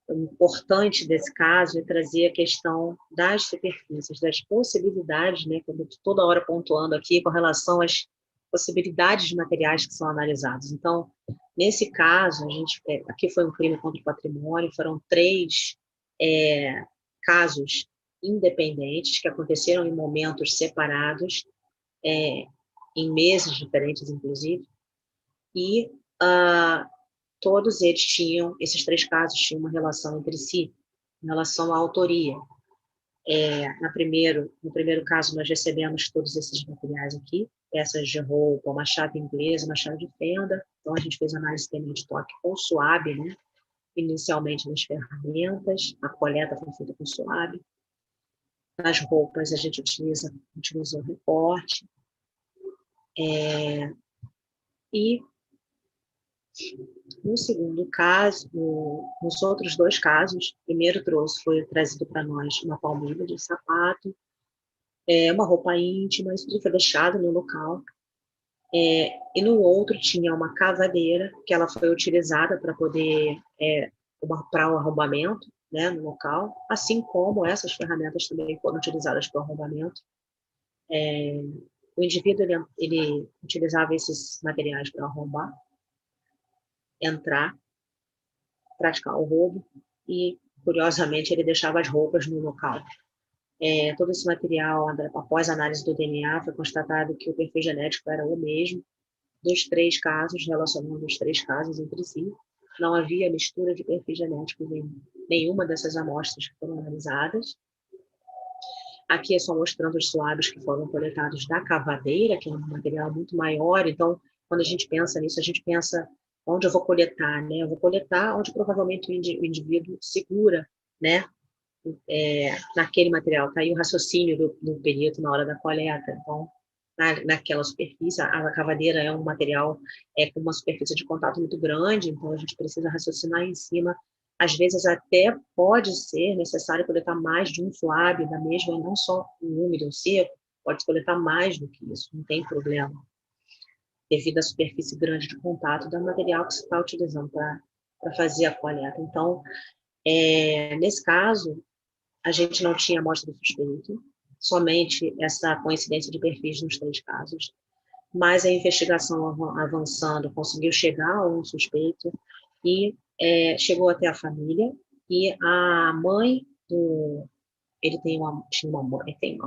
o importante desse caso é trazer a questão das superfícies, das possibilidades, né, que eu estou toda hora pontuando aqui com relação às possibilidades de materiais que são analisados. Então, nesse caso, aqui foi um crime contra o patrimônio, foram 3 casos independentes que aconteceram em momentos separados, em meses diferentes, inclusive, e todos eles esses 3 casos tinham uma relação entre si, em relação à autoria. No primeiro caso, nós recebemos todos esses materiais aqui, peças de roupa, uma chave inglesa, uma chave de fenda, então a gente fez análise também de toque com suave, né? Inicialmente nas ferramentas, a coleta foi feita com suave. Nas roupas, a gente utilizou recorte. E no segundo caso, nos outros 2 casos, o primeiro foi trazido para nós uma palmilha de sapato, uma roupa íntima, isso tudo foi deixado no local. E no outro tinha uma cavadeira, que ela foi utilizada para poder, para o arrombamento, né, no local, assim como essas ferramentas também foram utilizadas para o arrombamento. O indivíduo, ele utilizava esses materiais para arrombar, entrar, praticar o roubo e, curiosamente, ele deixava as roupas no local. Todo esse material, após a análise do DNA, foi constatado que o perfil genético era o mesmo dos 3 casos, relacionando os 3 casos entre si. Não havia mistura de perfil genético em nenhuma dessas amostras que foram analisadas. Aqui é só mostrando os suaves que foram coletados da cavadeira, que é um material muito maior. Então, quando a gente pensa nisso, a gente pensa onde eu vou coletar, né? Eu vou coletar onde provavelmente o indivíduo segura, né? Naquele material. Está aí o raciocínio do perito na hora da coleta. Então, naquela superfície, a cavadeira é um material com uma superfície de contato muito grande, então a gente precisa raciocinar em cima. Às vezes até pode ser necessário coletar mais de um suave da mesma, e não só um úmido ou seco, pode coletar mais do que isso, não tem problema, devido à superfície grande de contato do material que você está utilizando para fazer a coleta. Então, nesse caso, a gente não tinha amostra do suspeito, somente essa coincidência de perfis nos 3 casos, mas a investigação avançando conseguiu chegar a um suspeito e chegou até a família, e a mãe ele tem uma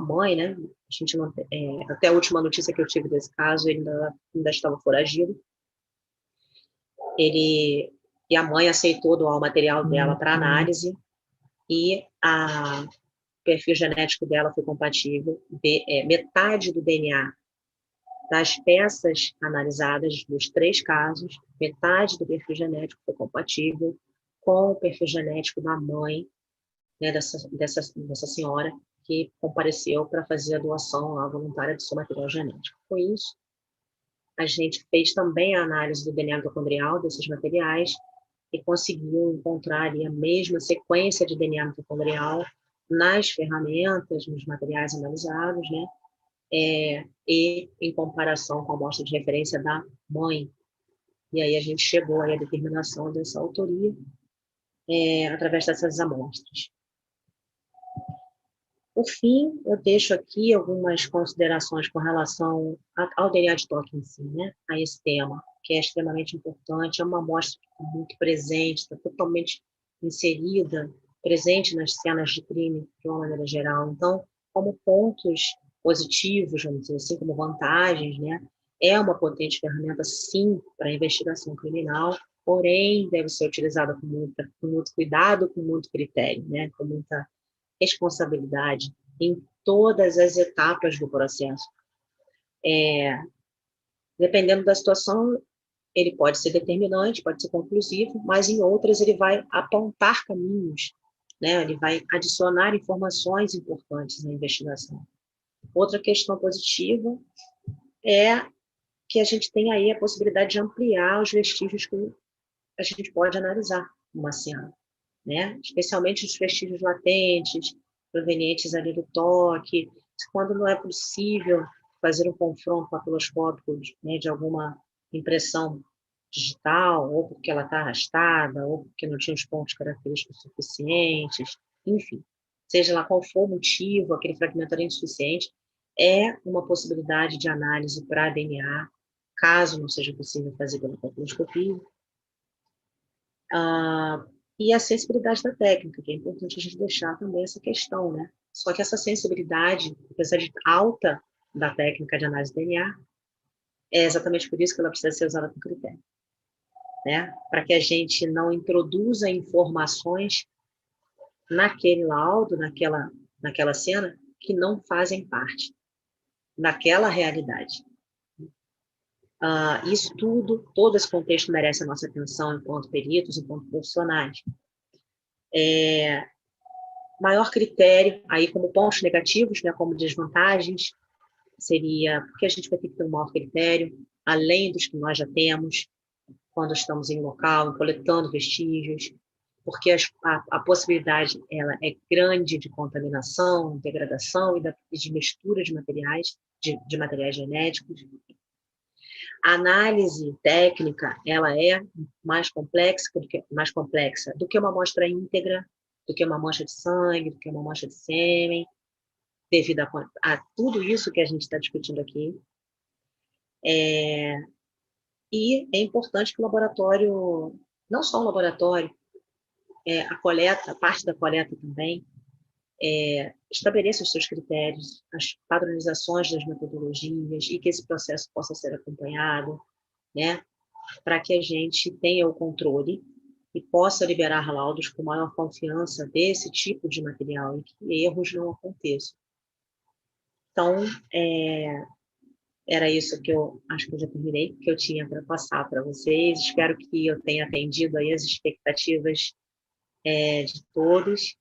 mãe, né? A gente não, até a última notícia que eu tive desse caso, ele ainda estava foragido. E a mãe aceitou doar o material dela para análise, e o perfil genético dela foi compatível. Metade do DNA das peças analisadas dos 3 casos, metade do perfil genético foi compatível com o perfil genético da mãe, né, dessa senhora que compareceu para fazer a doação voluntária do seu material genético. Com isso, a gente fez também a análise do DNA mitocondrial desses materiais e conseguiu encontrar ali a mesma sequência de DNA mitocondrial nas ferramentas, nos materiais analisados, né? E em comparação com a amostra de referência da mãe. E aí a gente chegou aí à determinação dessa autoria através dessas amostras. Por fim, eu deixo aqui algumas considerações com relação ao DNA de toque em si, né? A esse tema, que é extremamente importante, é uma amostra que está muito presente, está totalmente inserida, presente nas cenas de crime, de uma maneira geral. Então, como pontos positivos, vamos dizer assim, como vantagens, né? É uma potente ferramenta, sim, para a investigação criminal, porém, deve ser utilizada com muito cuidado, com muito critério, né? Com muita responsabilidade em todas as etapas do processo. Dependendo da situação, ele pode ser determinante, pode ser conclusivo, mas em outras ele vai apontar caminhos, né? Ele vai adicionar informações importantes na investigação. Outra questão positiva é que a gente tem aí a possibilidade de ampliar os vestígios que a gente pode analisar numa cena, né? Especialmente os vestígios latentes, provenientes ali do toque, quando não é possível fazer um confronto papiloscópico, né, de alguma impressão digital, ou porque ela está arrastada, ou porque não tinha os pontos característicos suficientes, enfim, seja lá qual for o motivo, aquele fragmento era insuficiente, é uma possibilidade de análise para DNA, caso não seja possível fazer pela papiloscopia. E a sensibilidade da técnica, que é importante a gente deixar também essa questão, né? Só que essa sensibilidade, apesar de alta da técnica de análise de DNA, é exatamente por isso que ela precisa ser usada com critério, né? Para que a gente não introduza informações naquele laudo, naquela cena, que não fazem parte daquela realidade. Isso tudo, todo esse contexto merece a nossa atenção enquanto peritos, enquanto profissionais. Maior critério, aí como pontos negativos, né, como desvantagens, seria porque a gente vai ter que ter um maior critério, além dos que nós já temos, quando estamos em local, coletando vestígios, porque a possibilidade ela é grande de contaminação, degradação e de mistura de materiais, de materiais genéticos. A análise técnica ela é mais complexa do que uma amostra íntegra, do que uma amostra de sangue, do que uma amostra de sêmen, devido a tudo isso que a gente está discutindo aqui. E é importante que o laboratório, não só o laboratório, a coleta, a parte da coleta também, estabeleça os seus critérios, as padronizações das metodologias e que esse processo possa ser acompanhado, né, para que a gente tenha o controle e possa liberar laudos com maior confiança desse tipo de material e que erros não aconteçam. Então, era isso que eu acho que eu já terminei, que eu tinha para passar para vocês. Espero que eu tenha atendido aí as expectativas de todos.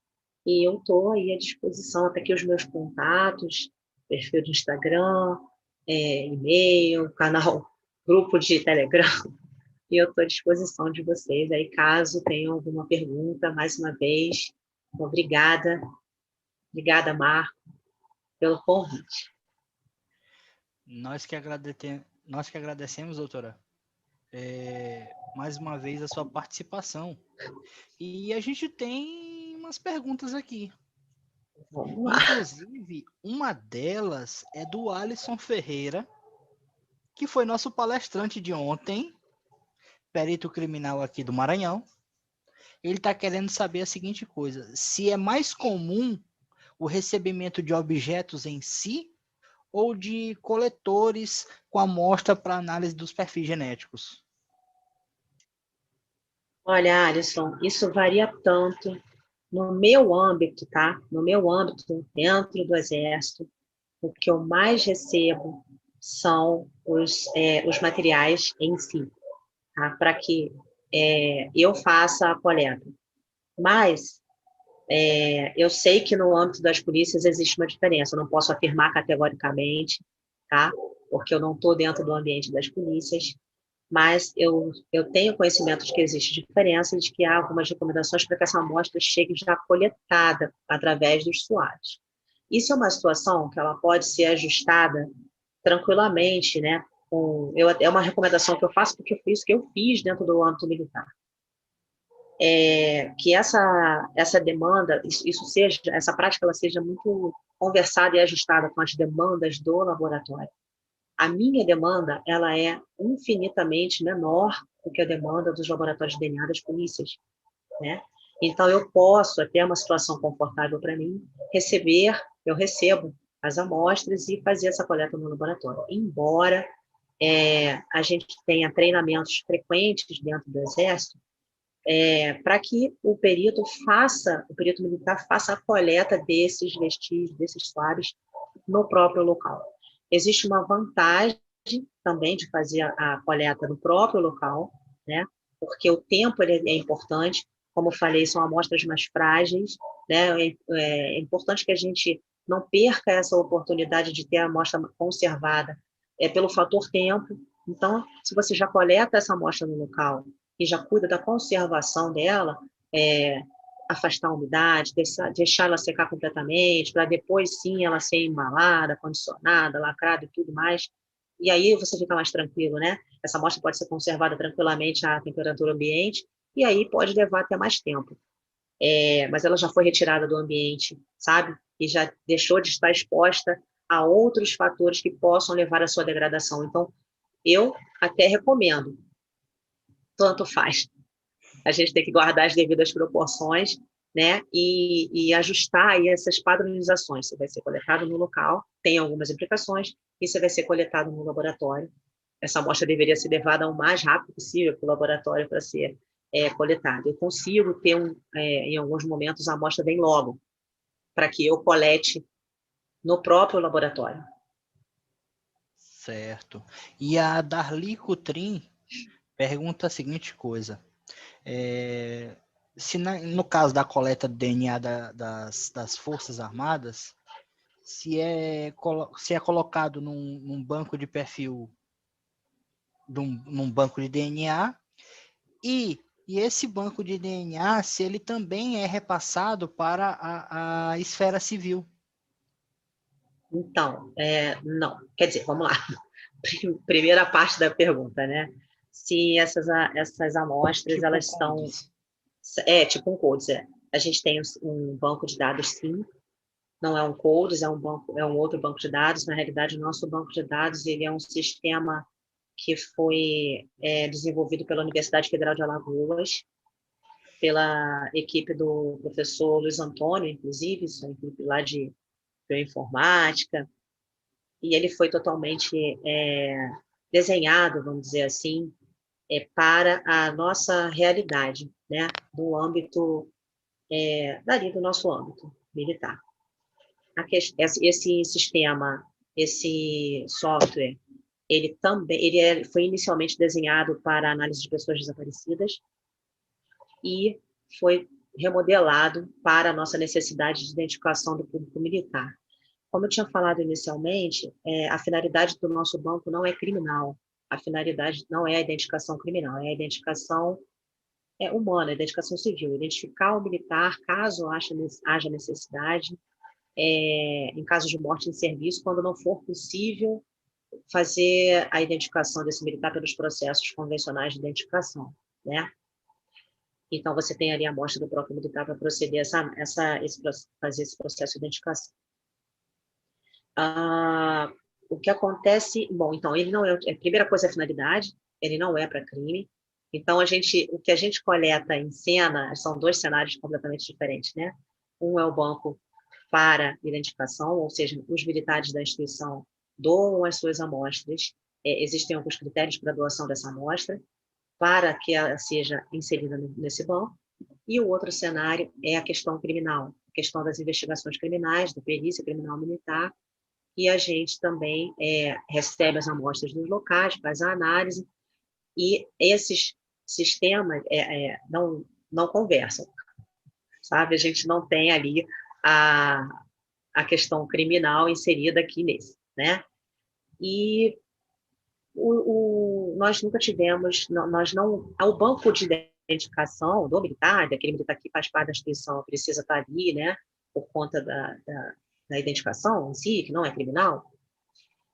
E eu estou aí à disposição, até aqui os meus contatos, perfil do Instagram, e-mail, canal, grupo de Telegram, e eu estou à disposição de vocês. Aí, caso tenham alguma pergunta, mais uma vez, obrigada. Obrigada, Marco, pelo convite. Nós que agradecemos, doutora, mais uma vez a sua participação. E a gente tem umas perguntas aqui. Vamos lá. Inclusive, uma delas é do Alisson Ferreira, que foi nosso palestrante de ontem, perito criminal aqui do Maranhão. Ele está querendo saber a seguinte coisa: se é mais comum o recebimento de objetos em si ou de coletores com amostra para análise dos perfis genéticos? Olha, Alisson, isso varia tanto no meu âmbito, tá? No meu âmbito, dentro do Exército, o que eu mais recebo são os materiais em si, tá? Para que eu faça a coleta. Mas eu sei que no âmbito das polícias existe uma diferença, eu não posso afirmar categoricamente, tá? Porque eu não estou dentro do ambiente das polícias, mas eu tenho conhecimento de que existe diferença e de que há algumas recomendações para que essa amostra chegue já coletada através dos SUARs. Isso é uma situação que ela pode ser ajustada tranquilamente, né? É uma recomendação que eu faço porque foi isso que eu fiz dentro do âmbito militar. Que essa demanda, essa prática, ela seja muito conversada e ajustada com as demandas do laboratório. A minha demanda, ela é infinitamente menor do que a demanda dos laboratórios de DNA das polícias, né? Então, eu posso, até uma situação confortável para mim, eu recebo as amostras e fazer essa coleta no laboratório. Embora a gente tenha treinamentos frequentes dentro do Exército, para que o perito militar faça a coleta desses vestígios, desses suaves, no próprio local. Existe uma vantagem também de fazer a coleta no próprio local, né? Porque o tempo é importante, como eu falei, são amostras mais frágeis, né? É importante que a gente não perca essa oportunidade de ter a amostra conservada pelo fator tempo. Então, se você já coleta essa amostra no local e já cuida da conservação dela, afastar a umidade, deixar ela secar completamente, para depois sim ela ser embalada, condicionada, lacrada e tudo mais. E aí você fica mais tranquilo, né? Essa amostra pode ser conservada tranquilamente à temperatura ambiente, e aí pode levar até mais tempo. Mas ela já foi retirada do ambiente, sabe? E já deixou de estar exposta a outros fatores que possam levar à sua degradação. Então, eu até recomendo, tanto faz. A gente tem que guardar as devidas proporções, né? E ajustar aí essas padronizações. Você vai ser coletado no local, tem algumas implicações, e você vai ser coletado no laboratório. Essa amostra deveria ser levada o mais rápido possível para o laboratório para ser coletada. Eu consigo ter, em alguns momentos, a amostra vem logo, para que eu colete no próprio laboratório. Certo. E a Darli Cutrim pergunta a seguinte coisa: se no caso da coleta de DNA das Forças Armadas, se é colocado num banco de perfil, num banco de DNA, e esse banco de DNA, se ele também é repassado para a esfera civil. Então, não. Quer dizer, vamos lá. Primeira parte da pergunta, né? Se essas amostras, Tipo elas são... CODES. Tipo um CODES, A gente tem um banco de dados, sim. Não é um CODES, é um outro banco de dados. Na realidade, o nosso banco de dados, ele é um sistema que foi desenvolvido pela Universidade Federal de Alagoas, pela equipe do professor Luiz Antônio, inclusive, isso é a equipe lá de bioinformática, e ele foi totalmente desenhado, vamos dizer assim, para a nossa realidade, né, do âmbito, dali do nosso âmbito militar. Esse sistema Esse software, foi inicialmente desenhado para análise de pessoas desaparecidas e foi remodelado para a nossa necessidade de identificação do público militar. Como eu tinha falado inicialmente, a finalidade do nosso banco não é criminal. A finalidade não é a identificação criminal, é a identificação humana, a identificação civil. Identificar o militar, caso haja necessidade, em caso de morte em serviço, quando não for possível fazer a identificação desse militar pelos processos convencionais de identificação, né? Então, você tem ali a amostra do próprio militar para proceder fazer esse processo de identificação. O que acontece... Bom, então, ele não é... A primeira coisa é a finalidade, ele não é para crime. Então, o que a gente coleta em cena são 2 cenários completamente diferentes, né? Um é o banco para identificação, ou seja, os militares da instituição doam as suas amostras. Existem alguns critérios para a doação dessa amostra, para que ela seja inserida nesse banco. E o outro cenário é a questão criminal, a questão das investigações criminais, da perícia criminal militar, e a gente também recebe as amostras dos locais, faz a análise, e esses sistemas não conversam, sabe? A gente não tem ali a questão criminal inserida aqui nesse, né? E nós nunca tivemos, o banco de identificação do militar, daquele militar que faz parte da instituição, precisa estar ali, né, por conta da identificação em si, que não é criminal.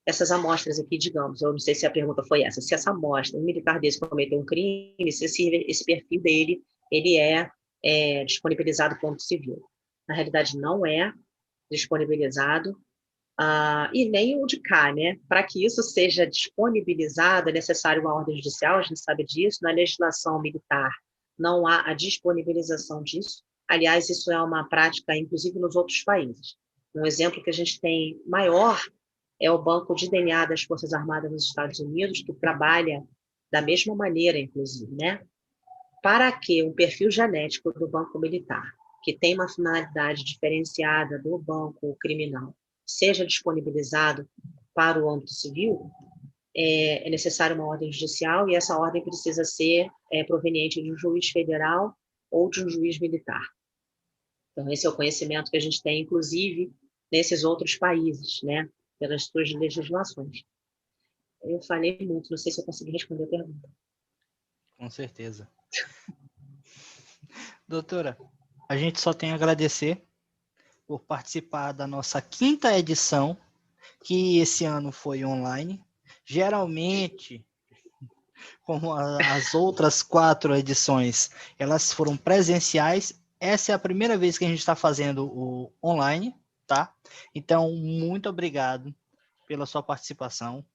Essas amostras aqui, digamos, eu não sei se a pergunta foi essa, se essa amostra, um militar desse cometeu um crime, se esse perfil dele, ele é disponibilizado para o âmbito civil. Na realidade, não é disponibilizado, e nem o de cá, né? Para que isso seja disponibilizado, é necessário uma ordem judicial, a gente sabe disso, na legislação militar não há a disponibilização disso. Aliás, isso é uma prática, inclusive, nos outros países. Um exemplo que a gente tem maior é o Banco de DNA das Forças Armadas nos Estados Unidos, que trabalha da mesma maneira, inclusive, né? Para que um perfil genético do banco militar, que tem uma finalidade diferenciada do banco criminal, seja disponibilizado para o âmbito civil, é necessário uma ordem judicial, e essa ordem precisa ser proveniente de um juiz federal ou de um juiz militar. Então, esse é o conhecimento que a gente tem, inclusive, nesses outros países, né, pelas suas legislações. Eu falei muito, não sei se eu consegui responder a pergunta. Com certeza. Doutora, a gente só tem a agradecer por participar da nossa 5ª edição, que esse ano foi online. Geralmente, como as outras 4 edições, elas foram presenciais. Essa é a primeira vez que a gente está fazendo o online, tá? Então, muito obrigado pela sua participação.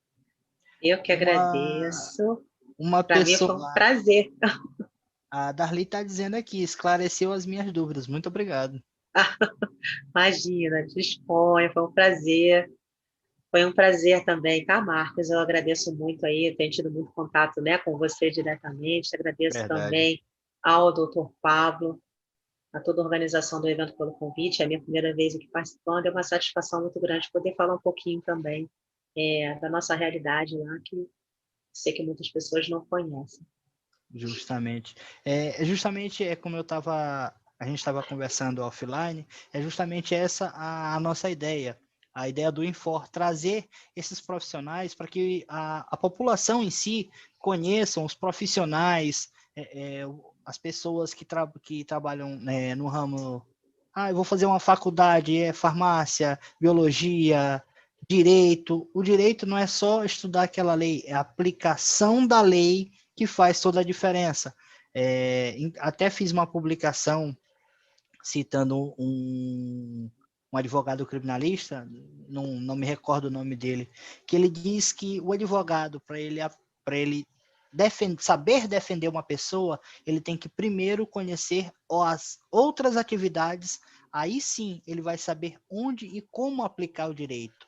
Eu que agradeço. Uma Para mim foi um prazer. A Darli está dizendo aqui, esclareceu as minhas dúvidas. Muito obrigado. Imagina, disponha, foi um prazer. Foi um prazer também, tá, Marcos? Eu agradeço muito aí, eu tenho tido muito contato, né, com você diretamente. Agradeço Verdade. também ao doutor Pablo, a toda a organização do evento pelo convite. É a minha primeira vez aqui participando, é uma satisfação muito grande poder falar um pouquinho também da nossa realidade lá, que sei que muitas pessoas não conhecem. Justamente. Justamente como a gente estava conversando offline, é justamente essa a nossa ideia. A ideia do Infor, trazer esses profissionais para que a população em si conheçam os profissionais, as pessoas que trabalham no ramo. Eu vou fazer uma faculdade, farmácia, biologia, direito. O direito não é só estudar aquela lei, é a aplicação da lei que faz toda a diferença. Até fiz uma publicação citando um advogado criminalista, não me recordo o nome dele, que ele diz que o advogado, para ele saber defender uma pessoa, ele tem que primeiro conhecer as outras atividades, aí sim ele vai saber onde e como aplicar o direito.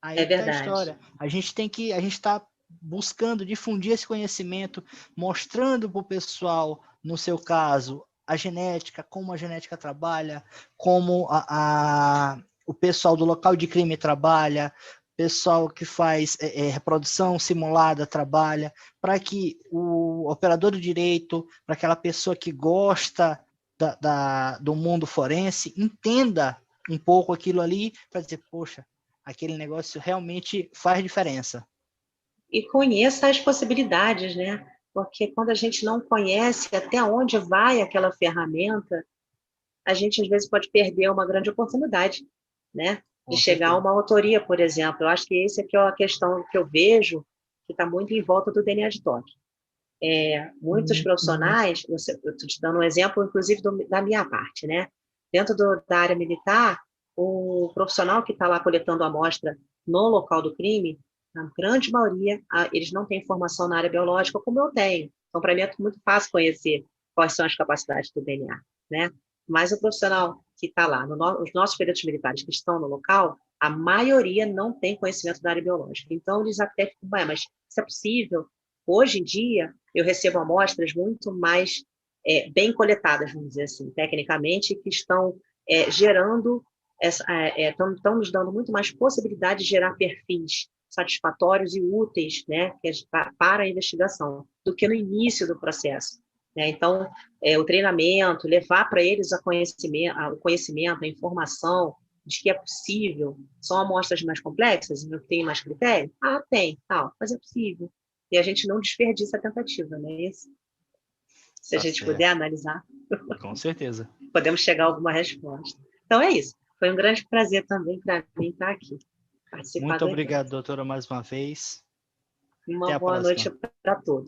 Aí É que tá a verdade. história. A gente está buscando difundir esse conhecimento, mostrando para o pessoal, no seu caso, a genética, como a genética trabalha, como o pessoal do local de crime trabalha, o pessoal que faz reprodução simulada trabalha, para que o operador do direito, para aquela pessoa que gosta do mundo forense, entenda um pouco aquilo ali, para dizer, poxa, aquele negócio realmente faz diferença. E conheça as possibilidades, né? Porque quando a gente não conhece até onde vai aquela ferramenta, a gente às vezes pode perder uma grande oportunidade, né? De Com chegar a certeza. uma autoria, por exemplo. Eu acho que essa aqui é a questão que eu vejo que está muito em volta do DNA de toque. Muitos profissionais, eu estou te dando um exemplo, inclusive, da minha parte, né? Dentro da área militar, o profissional que está lá coletando a amostra no local do crime, na grande maioria, eles não têm formação na área biológica, como eu tenho. Então, para mim, é muito fácil conhecer quais são as capacidades do DNA, né? Mas o profissional que está lá, os nossos peritos militares que estão no local, a maioria não tem conhecimento da área biológica. Então, eles até ficam, mas isso é possível? Hoje em dia, eu recebo amostras muito mais bem coletadas, vamos dizer assim, tecnicamente, que estão gerando, estão nos dando muito mais possibilidade de gerar perfis satisfatórios e úteis, né, para a investigação, do que no início do processo. Né? Então, o treinamento, levar para eles o conhecimento, a informação de que é possível, são amostras mais complexas, tem mais critério? Ah, tem, tal, mas é possível. E a gente não desperdiça a tentativa, não é isso? Se a Tá gente puder certo. analisar, Com certeza. podemos chegar a alguma resposta. Então é isso. Foi um grande prazer também para mim estar aqui, participar Muito do evento. obrigado, doutora, mais uma vez. Uma Até a boa noite próxima. para todos.